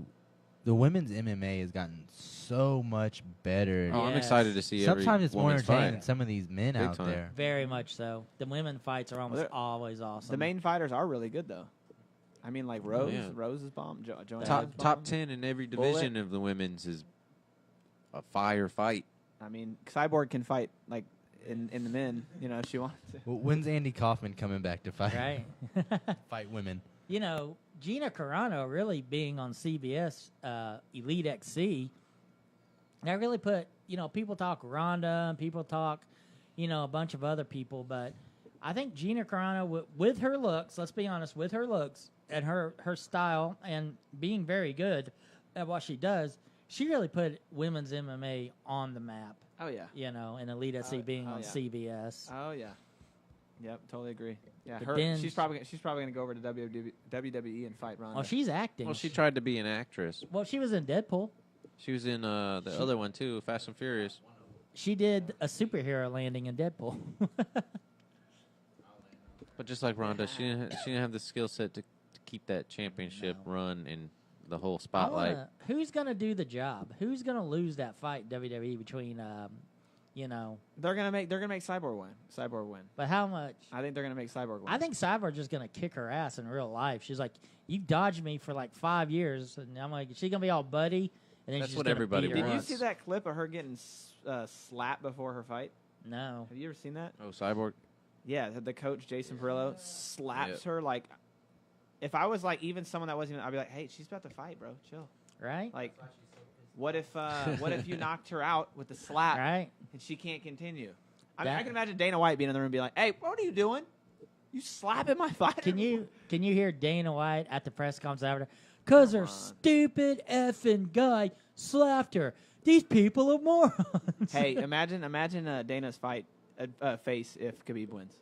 the women's MMA has gotten so much better. Oh, I'm Yes. excited to see every Sometimes it's more woman's entertaining fight. than some of these men Big out time. there. Very much so. The women fights are almost they're- always awesome. The main fighters are really good though. I mean, like Rose. yeah. Rose is bomb. Joanna Top is bomb. top 10 in every division of the women's is a fire fight. I mean, Cyborg can fight like in the men. You know, if she wants to. Well, when's Andy Kaufman coming back to fight right? fight women? You know, Gina Carano really being on CBS Elite XC, that really put, you know, people talk Ronda and people talk, you know, a bunch of other people, but I think Gina Carano, with her looks, let's be honest, with her looks and her style and being very good at what she does, she really put women's MMA on the map, Oh yeah. you know, and Elite XC being on yeah. CBS. Oh yeah. Yep, totally agree. Yeah, But then- she's probably gonna go over to WWE and fight Ronda. Well, she's acting. Well, she tried to be an actress. Well, she was in Deadpool. She was in the other one too, Fast and Furious. She did a superhero landing in Deadpool. But just like Ronda, she didn't have the skill set to keep that championship run in the whole spotlight. Who's gonna do the job? Who's gonna lose that fight in WWE between, you know? they're gonna make Cyborg win. Cyborg win. But how much? I think they're gonna make Cyborg win. I think Cyborg's just gonna kick her ass in real life. She's like, you dodged me for like 5 years, and I'm like, she's gonna be all buddy, and then That's she's what gonna everybody beat her Did you up. wants. see that clip of her getting slapped before her fight? No. Have you ever seen that? Oh, Cyborg. Yeah, the coach Jason Perillo slaps Yep. her like. If I was like even someone that wasn't even, I'd be like, hey, she's about to fight, bro. Chill. Right? Like, what if you knocked her out with the slap Right? and she can't continue? I mean, That- I can imagine Dana White being in the room and be like, hey, what are you doing? You slapping my fighter? Can you hear Dana White at the press conference after? Cause her on. stupid effing guy slapped her. These people are morons. Hey, imagine Dana's fight face if Khabib wins.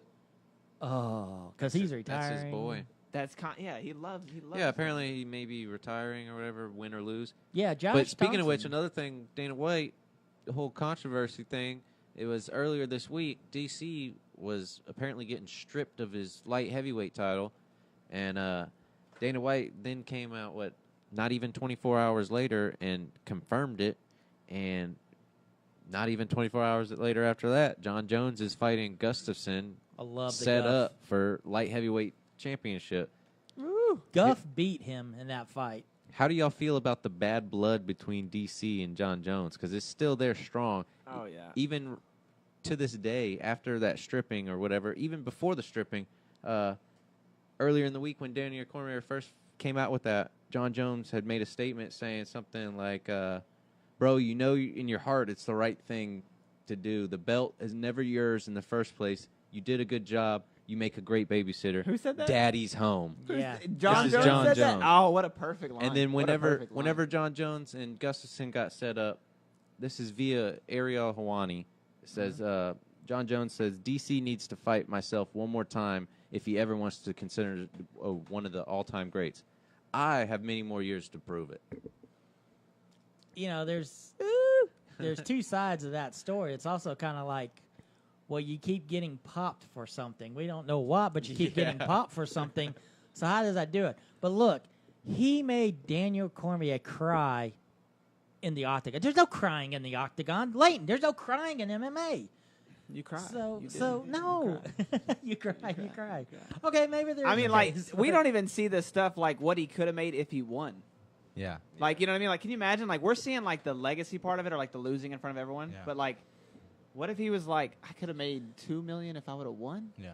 Oh, because he's retiring. That's his boy. That's he loves. Yeah, apparently he may be retiring or whatever, win or lose. Yeah, Josh. But speaking of which, Thompson. another thing, Dana White, the whole controversy thing, it was earlier this week, DC was apparently getting stripped of his light heavyweight title, and Dana White then came out, not even 24 hours later and confirmed it, and not even 24 hours later after that, John Jones is fighting Gustafsson, I love the set Guff. up for light heavyweight championship. Woo. Guff beat him in that fight. How do y'all feel about the bad blood between DC and John Jones? Because it's still there strong. Oh, yeah. Even to this day, after that stripping or whatever, even before the stripping, earlier in the week when Daniel Cormier first came out with that, John Jones had made a statement saying something like, bro, you know in your heart it's the right thing to do. The belt is never yours in the first place. You did a good job. You make a great babysitter. Who said that? Daddy's home. Yeah. John This Jones is John said Jones. that? Oh, what a perfect line. And then What a perfect line. whenever John Jones and Gustafson got set up, this is via Ariel Hawani. It says, John Jones says, DC needs to fight myself one more time if he ever wants to consider one of the all-time greats. I have many more years to prove it. You know, there's two sides of that story. It's also kind of like, well, you keep getting popped for something. We don't know what, but you keep getting popped for something. So how does that do it? But look, he made Daniel Cormier cry in the octagon. There's no crying in the octagon. Layton, there's no crying in MMA. You cry. So no. You cry. Okay, maybe there's. I mean, like, case, we but- don't even see this stuff like what he could have made if he won. Yeah. Like, you know what I mean? Like, can you imagine? Like, we're seeing, like, the legacy part of it or, like, the losing in front of everyone. Yeah. But, like, what if he was like, I could have made $2 million if I would have won? Yeah.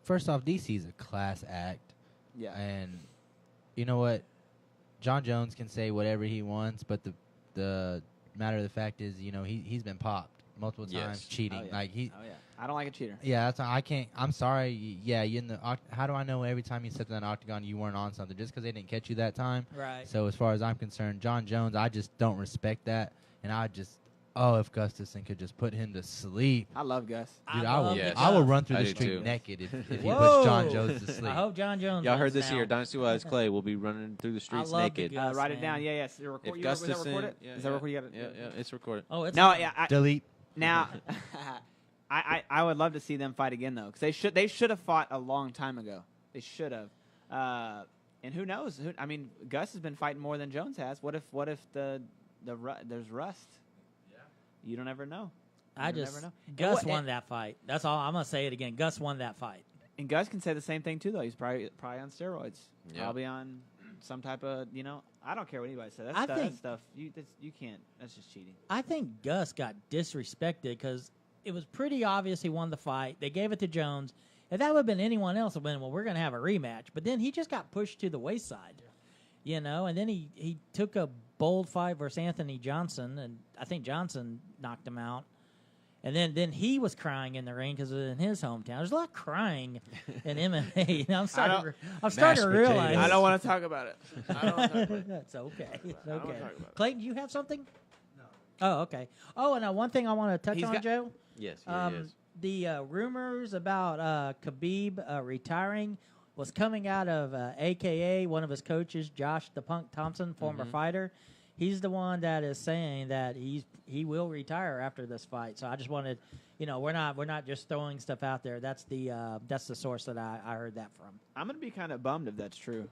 First off, DC's a class act. Yeah. And you know what? John Jones can say whatever he wants, but the matter of the fact is, you know, he's been popped multiple times Yes. cheating. Oh, yeah. Like he. Oh, yeah. I don't like a cheater. Yeah, that's I can't. I'm sorry. Yeah, you in the. How do I know every time you stepped in that octagon you weren't on something just because they didn't catch you that time? Right. So as far as I'm concerned, John Jones, I just don't respect that, and I just. Oh, if Gustafson could just put him to sleep. I love Gus. Dude, I love Yes. I will Gus. run through I the do street too. naked if he Whoa. puts John Jones to sleep. I hope John Jones. Y'all heard wins this now. here. Dynasty Wise Clay will be running through the streets love the naked. Gus. Write it down. man. Yeah, yes. Record, If was that Gustafson, recorded? yeah, Is that yeah, recorded? You got it? yeah, it's recorded. Oh, it's No, yeah. Delete. Now, I would love to see them fight again though, because they should have fought a long time ago. They should have. And who knows? I mean, Gus has been fighting more than Jones has. What if there's rust? Yeah. You don't ever know. I You just never know. Gus And won that fight. That's all. I'm gonna say it again. Gus won that fight. And Gus can say the same thing too, though. He's probably on steroids. Yeah. Probably on some type of, I don't care what anybody says. I That think- stuff you can't. That's just cheating. I think Gus got disrespected because it was pretty obvious he won the fight. They gave it to Jones. If that would have been anyone else, it would have been, well, we're going to have a rematch. But then he just got pushed to the wayside, and then he took a bold fight versus Anthony Johnson, and I think Johnson knocked him out. And then he was crying in the ring because it was in his hometown. There's a lot of crying in MMA. I'm starting to Mashed realize. potatoes. I don't want to talk about it. I don't want to talk about it. It's okay. It's I don't wanna okay. talk about it. Clayton, do you have something? No. Oh, okay. Oh, and one thing I want to touch He's on, got- Joe. Yes, yes. The rumors about Khabib retiring was coming out of AKA, one of his coaches, Josh the Punk Thompson, former fighter. He's the one that is saying that he will retire after this fight. So I just wanted, we're not just throwing stuff out there. That's the source that I heard that from. I'm gonna be kind of bummed if that's true.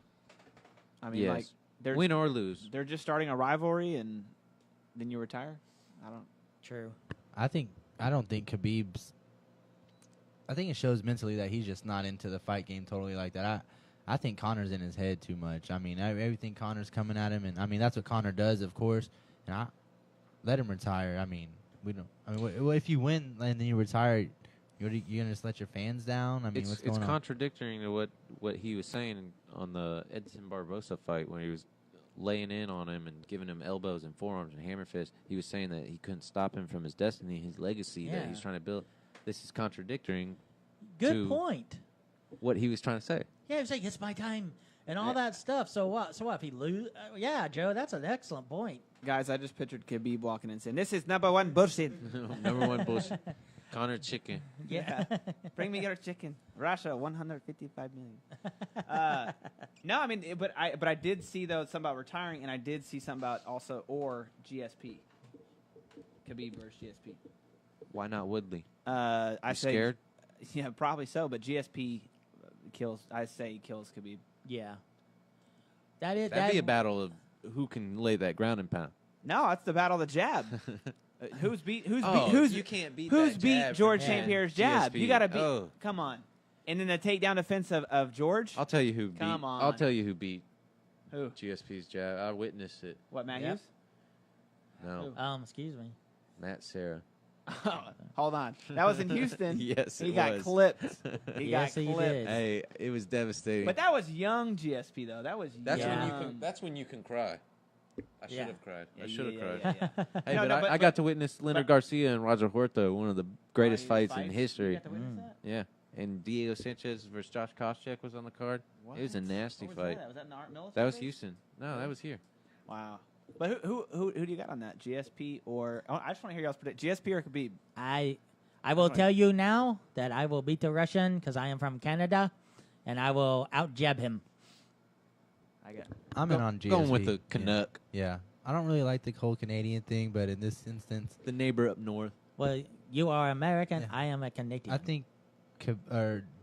I mean, Yes. like they're Win or lose. they're just starting a rivalry and then you retire. I don't. True. I don't think Khabib's. I think it shows mentally that he's just not into the fight game totally like that. I think Connor's in his head too much. I mean, everything Connor's coming at him, and I mean that's what Connor does, of course. And I let him retire. I mean, we don't. I mean, if you win and then you retire, you're gonna just let your fans down. I mean, what's going it's on? contradicting to what he was saying on the Edson Barbosa fight when he was laying in on him and giving him elbows and forearms and hammer fists. He was saying that he couldn't stop him from his destiny, his legacy that Yeah. he's trying to build. This is contradicting Good to point. what he was trying to say. Yeah, he was like, it's my time and all that stuff. So what? So what if he lose? Yeah, Joe, that's an excellent point. Guys, I just pictured Khabib walking in saying, "This is number one bullshit." Number one bullshit. Connor Chicken. Yeah. Bring me your chicken. Russia, 155 million. No, I mean, but I did see though something about retiring, and I did see something about also GSP. Khabib versus GSP. Why not Woodley? I You say, scared? yeah, probably so. But GSP kills. I say he kills Khabib. Yeah. That'd That'd be a battle of who can lay that ground and pound. No, it's the battle of the jab. Who's beat you can't beat who's that beat jab George from St. Pierre's jab? GSP. You got to beat. Oh. Come on. And then the takedown defense of George. I'll tell you who beat. Come I'll on. tell you who beat Who? GSP's jab. I witnessed it. What, Matt Yep. Hughes? No, Excuse me. Matt Sarah. Hold on. That was in Houston. Yes, he it got was. clipped. Yes, he did. Hey, it was devastating. But that was young GSP though. That was that's young. when you can. That's when you can cry. I should Yeah. have cried. Yeah, I should have yeah, cried. yeah, yeah. Hey, No, but, no, I got to witness Leonard but- Garcia and Roger Huerta, one of the greatest Oh, fights fights? in You history. got to witness that? Yeah, and Diego Sanchez versus Josh Koscheck was on the card. It was a What? nasty Where fight. Was that in the military? That was base? Houston. No, that was here. Wow. But who do you got on that? GSP or I just want to hear y'all's predict. GSP or Khabib? I will tell you now that I will beat the Russian because I am from Canada, and I will out jab him. I got. I'm in on GSP. Going with the Canuck, Yeah. I don't really like the whole Canadian thing, but in this instance, the neighbor up north. Well, you are American. Yeah. I am a Canadian. I think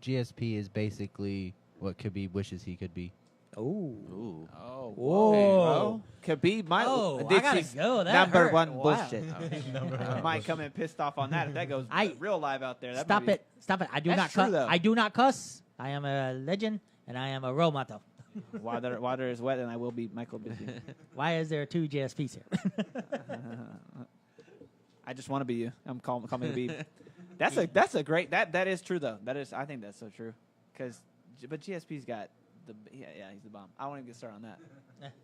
GSP is basically what Khabib wishes he could be. Oh. Ooh. Oh. Whoa. Okay, well, Khabib might. Oh, this I gotta is go. That number hurt. one Wow. bullshit. I might come in pissed off on that if that goes real live out there. That Stop might be- it. Stop it. I do That's not true, cuss. though. I do not cuss. I am a legend, and I am a role model. Water is wet, and I will be Michael Bisping. Why is there 2 GSPs here? I just want to be you. I'm calling me Khabib. That's a great that is true though. I think that's so true. But GSP's got he's the bomb. I won't even get started on that.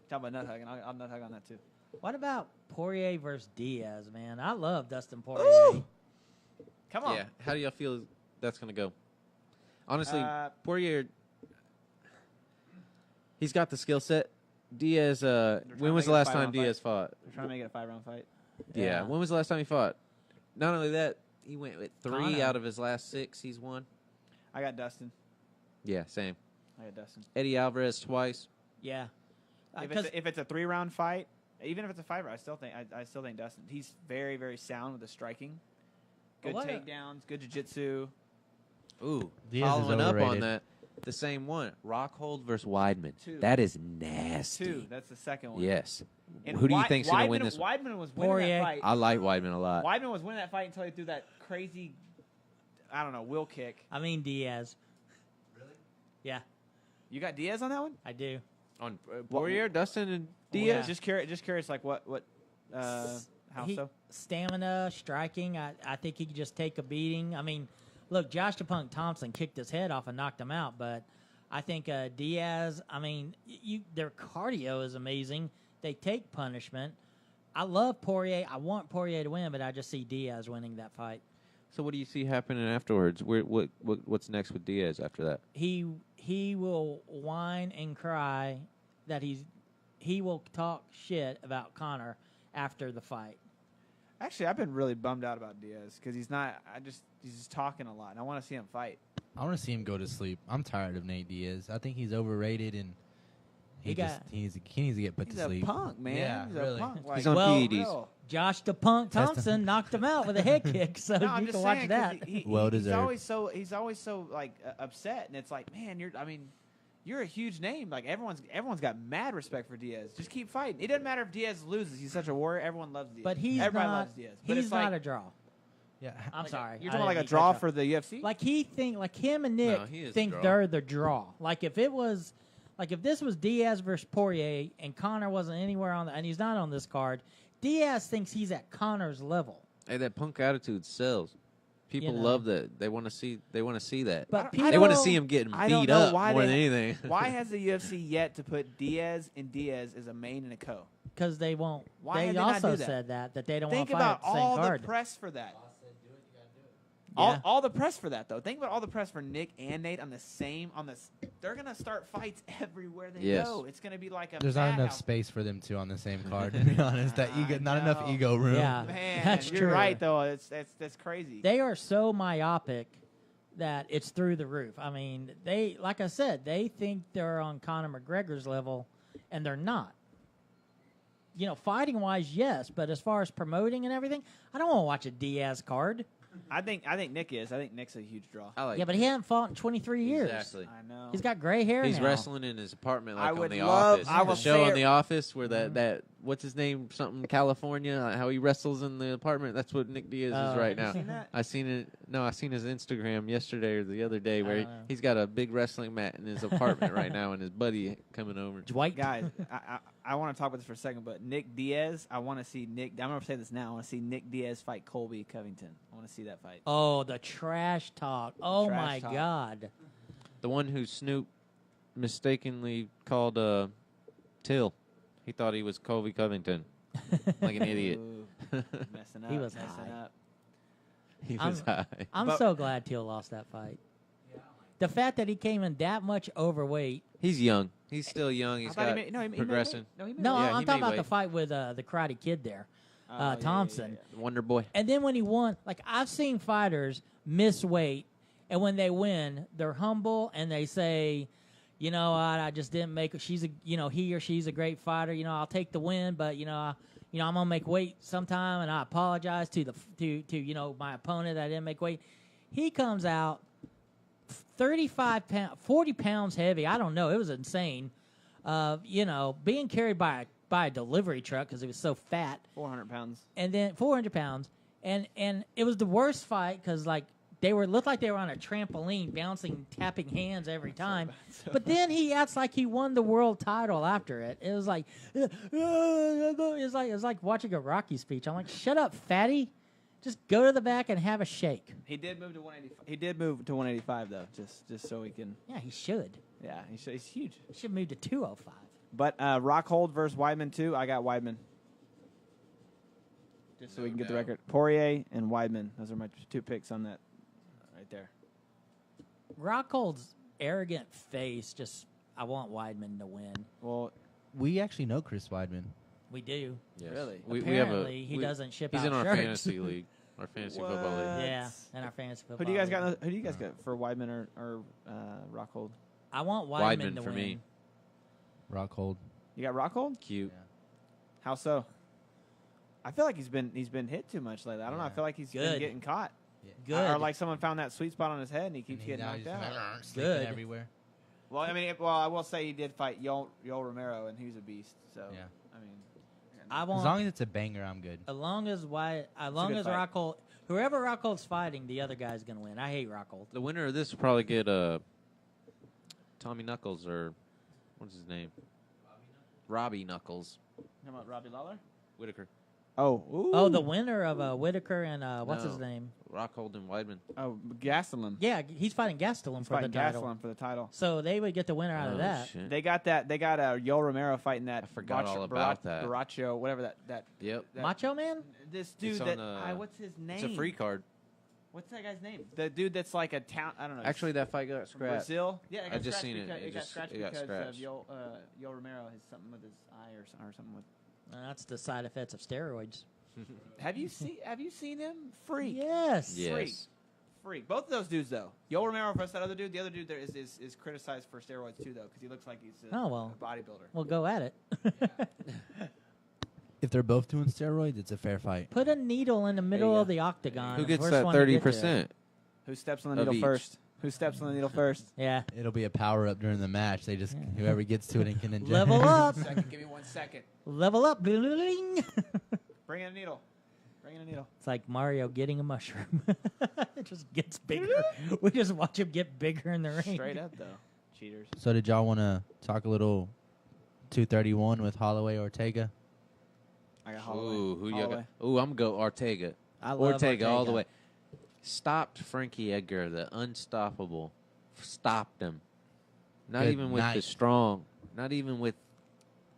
Talk about nut hugging. I'll nut hug on that too. What about Poirier versus Diaz, man? I love Dustin Poirier. Ooh! Come on. Yeah. How do y'all feel that's gonna go? Honestly, Uh, Poirier, he's got the skill set. Diaz. trying When to was make the it a last time 5-round Diaz fought? We're trying to make it a 5-round fight. Yeah. Yeah. When was the last time he fought? Not only that, he went with 3 Conor. out of his last 6. He's won. I got Dustin. Yeah, same. I got Dustin. Eddie Alvarez twice. Yeah. If it's a 3-round fight, even if it's a 5-round, I still think Dustin. He's very, very sound with the striking. Good What a- takedowns, good jiu-jitsu. Ooh, Diaz is following up on overrated. that, the same one. Rockhold versus Weidman. 2. That is nasty. 2. That's the second one. Yes. And Who do you think's going to win this? Weidman was winning Poirier. that fight. I like Weidman a lot. Weidman was winning that fight until he threw that crazy, I don't know, will kick. I mean Diaz. Really? Yeah, You got Diaz on that one? I do. On Poirier, Dustin, and Yeah. Diaz. Just curious, like what, how so? Stamina, striking. I think he could just take a beating. I mean, look, Josh the Punk Thompson kicked his head off and knocked him out, but I think Diaz. I mean, their cardio is amazing. They take punishment. I love Poirier. I want Poirier to win, but I just see Diaz winning that fight. So what do you see happening afterwards? What's next with Diaz after that? He will whine and cry that he will talk shit about Conor after the fight. Actually, I've been really bummed out about Diaz because he's just talking a lot, and I want to see him fight. I want to see him go to sleep. I'm tired of Nate Diaz. I think he's overrated, and he needs to get put He's to a sleep. punk, man. Yeah, he's really. a punk. Like, He's on Well, PEDs. real. Josh the Punk That's Thompson knocked him out with a head kick, so No, I'm you just can watch saying 'cause that. Well he's deserved. always so like upset, and it's like, man, you're a huge name. Like everyone's got mad respect for Diaz. Just keep fighting. It doesn't matter if Diaz loses. He's such a warrior. Everyone loves Diaz. But everybody not. loves Diaz. But He's it's not like, a draw. Yeah, I'm sorry. You're I talking about like a didn't draw catch for the UFC. Like him and Nick No, he is a think draw. they're the draw. Like if this was Diaz versus Poirier and Conor wasn't anywhere and he's not on this card, Diaz thinks he's at Conor's level. Hey, that punk attitude sells. People You know. love that. They want to see that. But They want to see him getting I don't beat know up why more they- than anything. Why has the UFC yet to put Diaz as a main and a co? Because they won't. Why They have they not also do that? said that they don't want Think to fight about at the same all card. the press for that. Yeah. All the press for that though. Think about all the press for Nick and Nate they're gonna start fights everywhere they Yes. go. It's gonna be like a there's not enough madhouse. space for them two on the same card. To be honest, I not enough know. ego room. Yeah. Man, That's you're true. right though. That's crazy. They are so myopic that it's through the roof. I mean, like I said, they think they're on Conor McGregor's level, and they're not. You know, fighting wise, yes, but as far as promoting and everything, I don't want to watch a Diaz card. I think Nick is. I think Nick's a huge draw. I like Yeah, but he hasn't fought in 23 years. Exactly. I know. He's got gray hair He's now. wrestling in his apartment, like I on would The love- Office. I will The show say on it- The Office where that what's his name? Something California. How he wrestles in the apartment. That's what Nick Diaz is right now. Have you seen that? I seen it. No, I seen his Instagram yesterday or the other day where he's got a big wrestling mat in his apartment right now, and his buddy coming over. Dwight. Guys, I want to talk about this for a second, but Nick Diaz, I want to see Nick. I'm going to say this now. I want to see Nick Diaz fight Colby Covington. I want to see that fight. Oh, the trash talk. Oh, trash my talk. God. The one who Snoop mistakenly called Till. He thought he was Colby Covington, like an idiot. Ooh, messing up. He was messing high. up. He was high. I'm But- so glad Teal lost that fight. The fact that he came in that much overweight. He's young. He's still young. He's got he made progressing. weight. No, he made No, weight. Yeah, I'm he talking made about the weight. fight with the Karate Kid there, Yeah, Thompson. Wonder Boy. And then when he won, like I've seen fighters miss weight, and when they win, they're humble and they say, you know what, I just didn't make. She's a, he or she's a great fighter. I'll take the win, but I'm gonna make weight sometime, and I apologize to my opponent that I didn't make weight. He comes out 35 pounds, 40 pounds heavy. I don't know. It was insane. Being carried by a delivery truck because he was so fat. 400 pounds. And then 400 pounds, and it was the worst fight because like looked like they were on a trampoline, bouncing, tapping hands every time. But then he acts like he won the world title after it. It was like it's like watching a Rocky speech. I'm like, shut up, fatty. Just go to the back and have a shake. He did move to 185. He did move to 185 though, just so he can. Yeah, he should. Yeah, he's huge. He should move to 205. But Rockhold versus Weidman too. I got Weidman. Just so we No can get the doubt. record. Poirier and Weidman. Those are my two picks on that. Right there. Rockhold's arrogant face. I want Weidman to win. Well, We actually know Chris Weidman. We do. Yes. Really? Apparently, he doesn't ship He's out in our shirts. fantasy league, our fantasy football league. Yeah, and our fantasy football. who do you guys league. got? Who do you guys got for Weidman or Rockhold? I want Weidman, Weidman to for win. me. Rockhold. You got Rockhold? Cute. How so? I feel like he's been hit too much lately. I don't know. I Yeah. feel like he's been Good. getting caught. Good. Or like someone found that sweet spot on his head and he keeps getting knocked out. Sleeping Good. everywhere. Well, I mean, I will say he did fight Yoel Romero and he was a beast. So Yeah. I mean, I As want long as it's a banger, I'm good. as long as good fight. Rockhold, whoever Rockhold's fighting, the other guy's gonna win. I hate Rockhold. The winner of this will probably get Tommy Knuckles or what's his name? Robbie Knuckles. how about Robbie Lawler? Whitaker. Oh, ooh. Oh, the winner of Whitaker and what's his No. name? Rockhold and Weidman. Oh, Gastelum. Yeah, he's fighting Gastelum He's for the fighting title. Gastelum for the title. So they would get the winner out of that. Shit. They got Yoel Romero fighting that. I forgot all about that. Baracho, whatever that. Yep. that- Macho Man? This dude It's that on, what's his name? It's a free card. What's that guy's name? The dude that's like a town. I don't know. Actually, that fight got from scrapped. Brazil. Yeah, it got I just scratched seen it. because- It got just- scratched it got because scratched. of Yoel Romero has something with his eye or something with. That's the side effects of steroids. Have you seen him? Freak. Yes. Yes. Freak. Both of those dudes though. Yoel Romero versus that other dude. The other dude there is criticized for steroids too though because he looks like he's Oh, well. a bodybuilder. We'll go at it. If they're both doing steroids, it's a fair fight. Put a needle in the middle go. of the octagon. Who gets First that one to get 30%? Who steps on the Of needle each. first? Who steps on the needle first? there. Yeah. It'll be a power up during the match. They just whoever gets to it and can enjoy. Level up. Give me 1 second. Level up. Bling. Bring in a needle. Bring in a needle. It's like Mario getting a mushroom. It just gets bigger. We just watch him get bigger in the ring. Straight up though. Cheaters. So did y'all want to talk a little 231 with Holloway Ortega? I got Holloway. Ooh, who you Holloway. got? Ooh, I'm gonna go Ortega. I love Ortega all the way. Stopped Frankie Edgar, the unstoppable. Stopped him. Not Good even with the night. strong. Not even with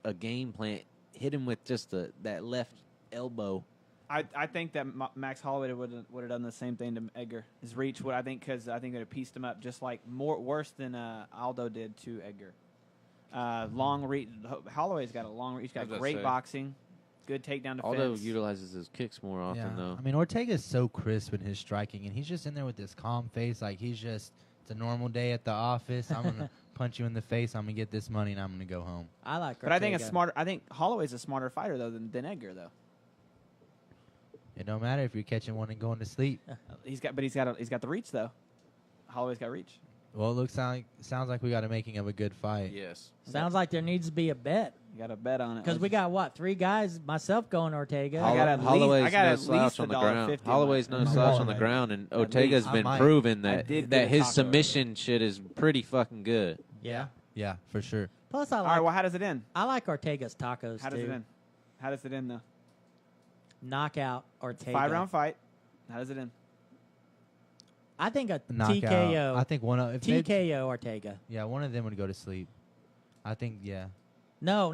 a game plan. Hit him with just that left elbow. I think that Max Holloway would have done the same thing to Edgar. His reach would, I think, because I think it would have pieced him up just like worse than Aldo did to Edgar. Long reach. Holloway's got a long reach. He's I got was great gonna say. boxing, good takedown defense. Aldo utilizes his kicks more often, though. I mean, Ortega's so crisp in his striking, and he's just in there with this calm face, like it's a normal day at the office. I'm gonna punch you in the face. I'm gonna get this money, and I'm gonna go home. I like But I think it's Ortega. smarter. I think Holloway's a smarter fighter though than Edgar though. It don't matter if you're catching one and going to sleep. He's got the reach though. Holloway's got reach. Well, it sounds like we got a making of a good fight. Yes. Sounds like there needs to be a bet. You got to bet on it. Because we got, what, 3 guys, myself going Ortega. I got at least- Holloway's I got no at slouch least on the $1.50 ground. in Holloway's my- no in my slouch wallet. on the ground, and At Ortega's least. I been might. proven I that did get that a his taco submission shit is pretty fucking good. Yeah. Yeah, for sure. Plus, I All like, right, well, how does it end? I like Ortega's tacos, How does too. it end? How does it end, though? Knockout Ortega. 5-round fight. How does it end? I think a Knockout. TKO. I think one of if they- TKO Ortega. yeah, one of them would go to sleep. I think No.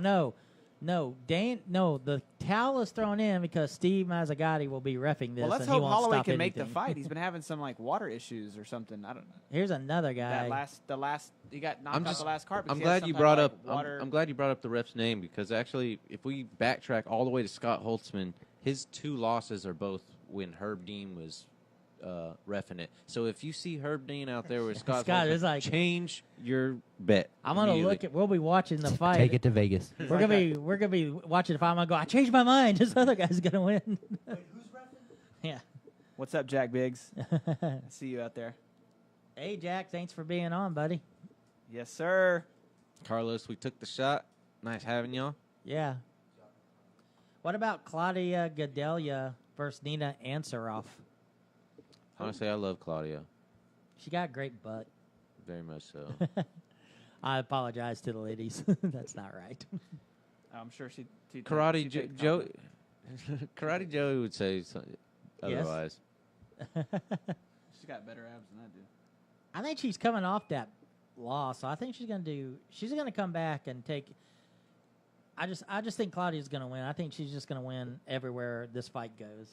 The towel is thrown in because Steve Mazzagatti will be reffing this. Well, let's and he hope won't Holloway stop can make the anything. fight. He's been having some like water issues or something. I don't know. Here's another guy. The last he got knocked out the last card. because I'm he had glad you some brought type up. of, like, water. I'm glad you brought up the ref's name because actually, if we backtrack all the way to Scott Holtzman, his 2 losses are both when Herb Dean was reffing it. So if you see Herb Dean out there with Scott, Scott Holtzman, is like- change your bet. I'm gonna immediately. look at. We'll be watching the fight. take it to Vegas. We're gonna be watching the fight. I'm gonna go. I changed my mind. This other guy's gonna win. Wait, who's reffing? Yeah. What's up, Jack Biggs? I see you out there. Hey Jack, thanks for being on, buddy. Yes, sir. Carlos, we took the shot. Nice having y'all. Yeah. What about Claudia Gadelia versus Nina Ansaroff? Honestly, I love Claudia She got a great butt. very much so. I apologize to the ladies. That's not right. I'm sure she. Karate Joe, Karate Joey would say Yes. otherwise. She's got better abs than I do. I think she's coming off that loss, so I think she's gonna come back and take. I just think Claudia's gonna win. I think she's just gonna win everywhere this fight goes.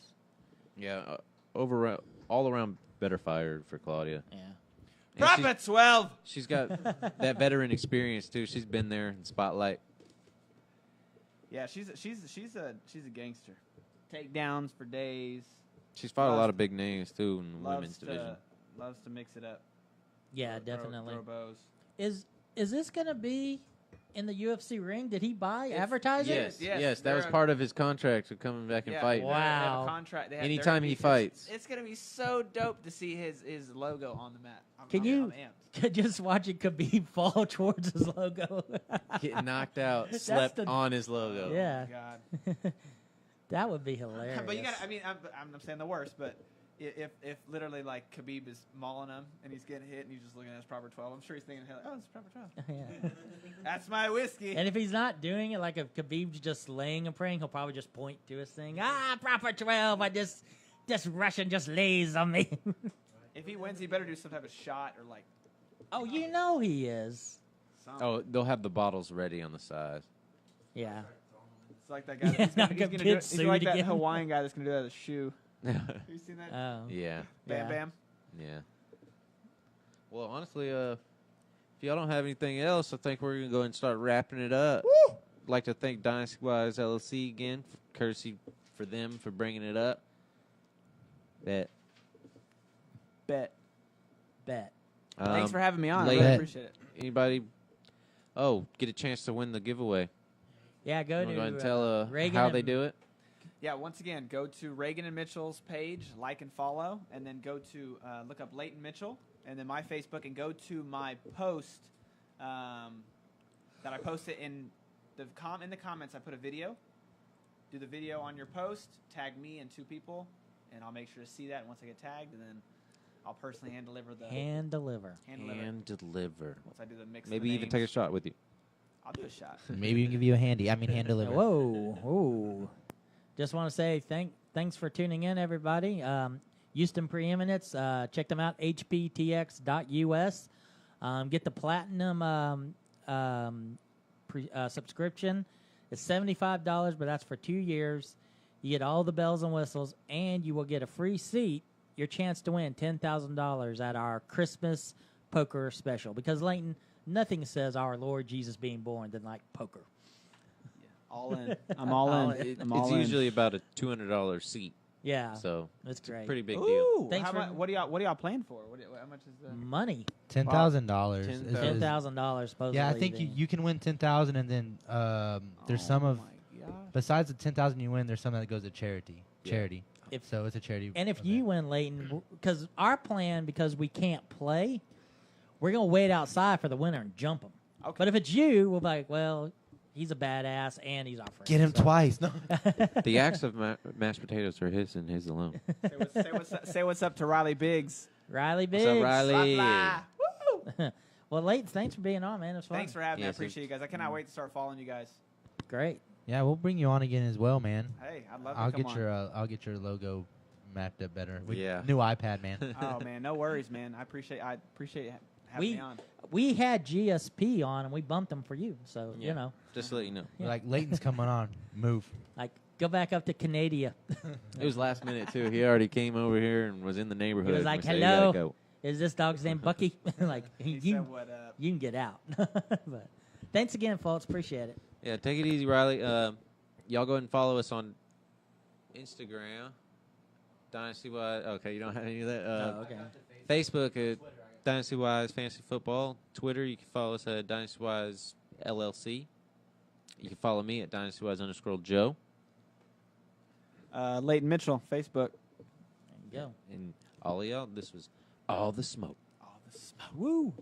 Yeah, all around better fighter for Claudia. Yeah. And Profit 12. She's got that veteran experience too. She's been there in spotlight. Yeah, she's a gangster. Takedowns for days. She's fought a lot of big names too in the women's division. Loves to mix it up. Yeah, Throw- definitely. Throw bows. Is this gonna be in the UFC ring? Did he buy advertising? Yes, that was they're- part of his contract of coming back and fighting. Wow. They have a contract. They have, Anytime he fights. it's gonna be so dope to see his logo on the mat. Can you- I'm amped. Just watching Khabib fall towards his logo. Getting knocked out, That's slept the- on his logo. Yeah. Oh my God. That would be hilarious. But you got. I mean, I'm saying the worst, but if literally like Khabib is mauling him and he's getting hit and he's just looking at his proper 12, I'm sure he's thinking, oh, it's proper 12. Yeah. That's my whiskey. And if he's not doing it, like if Khabib's just laying and praying, he'll probably just point to his thing. Proper 12. This Russian just lays on me. If he wins, he better do some type of shot or like. Oh, you know he is. Something. Oh, they'll have the bottles ready on the side. Yeah. It's like that guy. Yeah, He's like gonna a do kid it. He's suit like that again. Hawaiian guy that's gonna do that with a shoe. yeah. Have you seen that? Oh. Bam Yeah. Bam. Well, honestly, if y'all don't have anything else, I think we're gonna go ahead and start wrapping it up. Woo! I'd like to thank Dynasty Wise LLC again, courtesy for them for bringing it up. Bet. Um, Thanks for having me on. I Layton, really appreciate it. Anybody? Oh, get a chance to win the giveaway. Yeah, go Wanna to go ahead and tell Reagan how and- they do it. Yeah, once again, go to Reagan and Mitchell's page, like and follow, and then go to look up Layton Mitchell, and then my Facebook, and go to my post that I posted in the comments. I put a video. Do the video on your post. Tag me and 2 people, and I'll make sure to see that. And once I get tagged, and then I'll personally hand deliver the hand deliver. And deliver. Once I do the mix. of Maybe the even names. take a shot with you. I'll do a shot. Maybe we can give you a hand deliver. Whoa. Just want to say thanks for tuning in, everybody. Houston Preeminence, check them out, hptx.us. Get the platinum subscription. It's $75, but that's for 2 years. You get all the bells and whistles, and you will get a free seat, your chance to win $10,000 at our Christmas poker special. Because, Layton, nothing says our Lord Jesus being born than like poker. All in. I'm all in. I'm all It's in. usually about a $200 seat, Yeah, so that's it's a great. pretty big deal. Ooh, Thanks how for- much, what are y'all playing for? How much is the? Money, $10,000. $10,000. supposedly. Yeah, I think you can win 10,000, and then there's some of my gosh. besides the 10,000 you win, there's some that goes to charity. Yeah. So it's a charity. And if event. you win, Layton, because our plan, because we can't play, we're gonna wait outside for the winner and jump them. Okay. But if it's you, we'll be like, well, He's a badass, and he's our friend. Get him so. twice. No. The acts of mashed potatoes are his and his alone. Say what's up to Riley Biggs. Riley What's Biggs. up, Riley? Blah, blah. Woo! Well, Layton, thanks for being on, man. It was fun. Thanks for having me. I Yes, appreciate you guys. I cannot wait to start following you guys. Great. Yeah, we'll bring you on again as well, man. Hey, I'd love I'll to come get on. your logo mapped up better. Yeah. New iPad, man. Oh man, no worries, man. I appreciate having me on. We had GSP on, and we bumped him for you. So, Yeah. you know, Just to let you know. Yeah. Like Layton's coming on. Move. like, go back up to Canada. It was last minute, too. He already came over here and was in the neighborhood. He was and like, we said, "You gotta hello. go." Is this dog's name Bucky? Like, He you said what up. can get out. But thanks again, folks. Appreciate it. Yeah, take it easy, Riley. Y'all go ahead and follow us on Instagram. DynastyWise. Okay, you don't have any of that. Oh, okay. Facebook at DynastyWise Fantasy Football. Twitter, you can follow us at DynastyWise LLC. You can follow me at DynastyWise_Joe. Layton Mitchell, Facebook. There you go. And all of y'all, this was All the Smoke. All the smoke. Woo.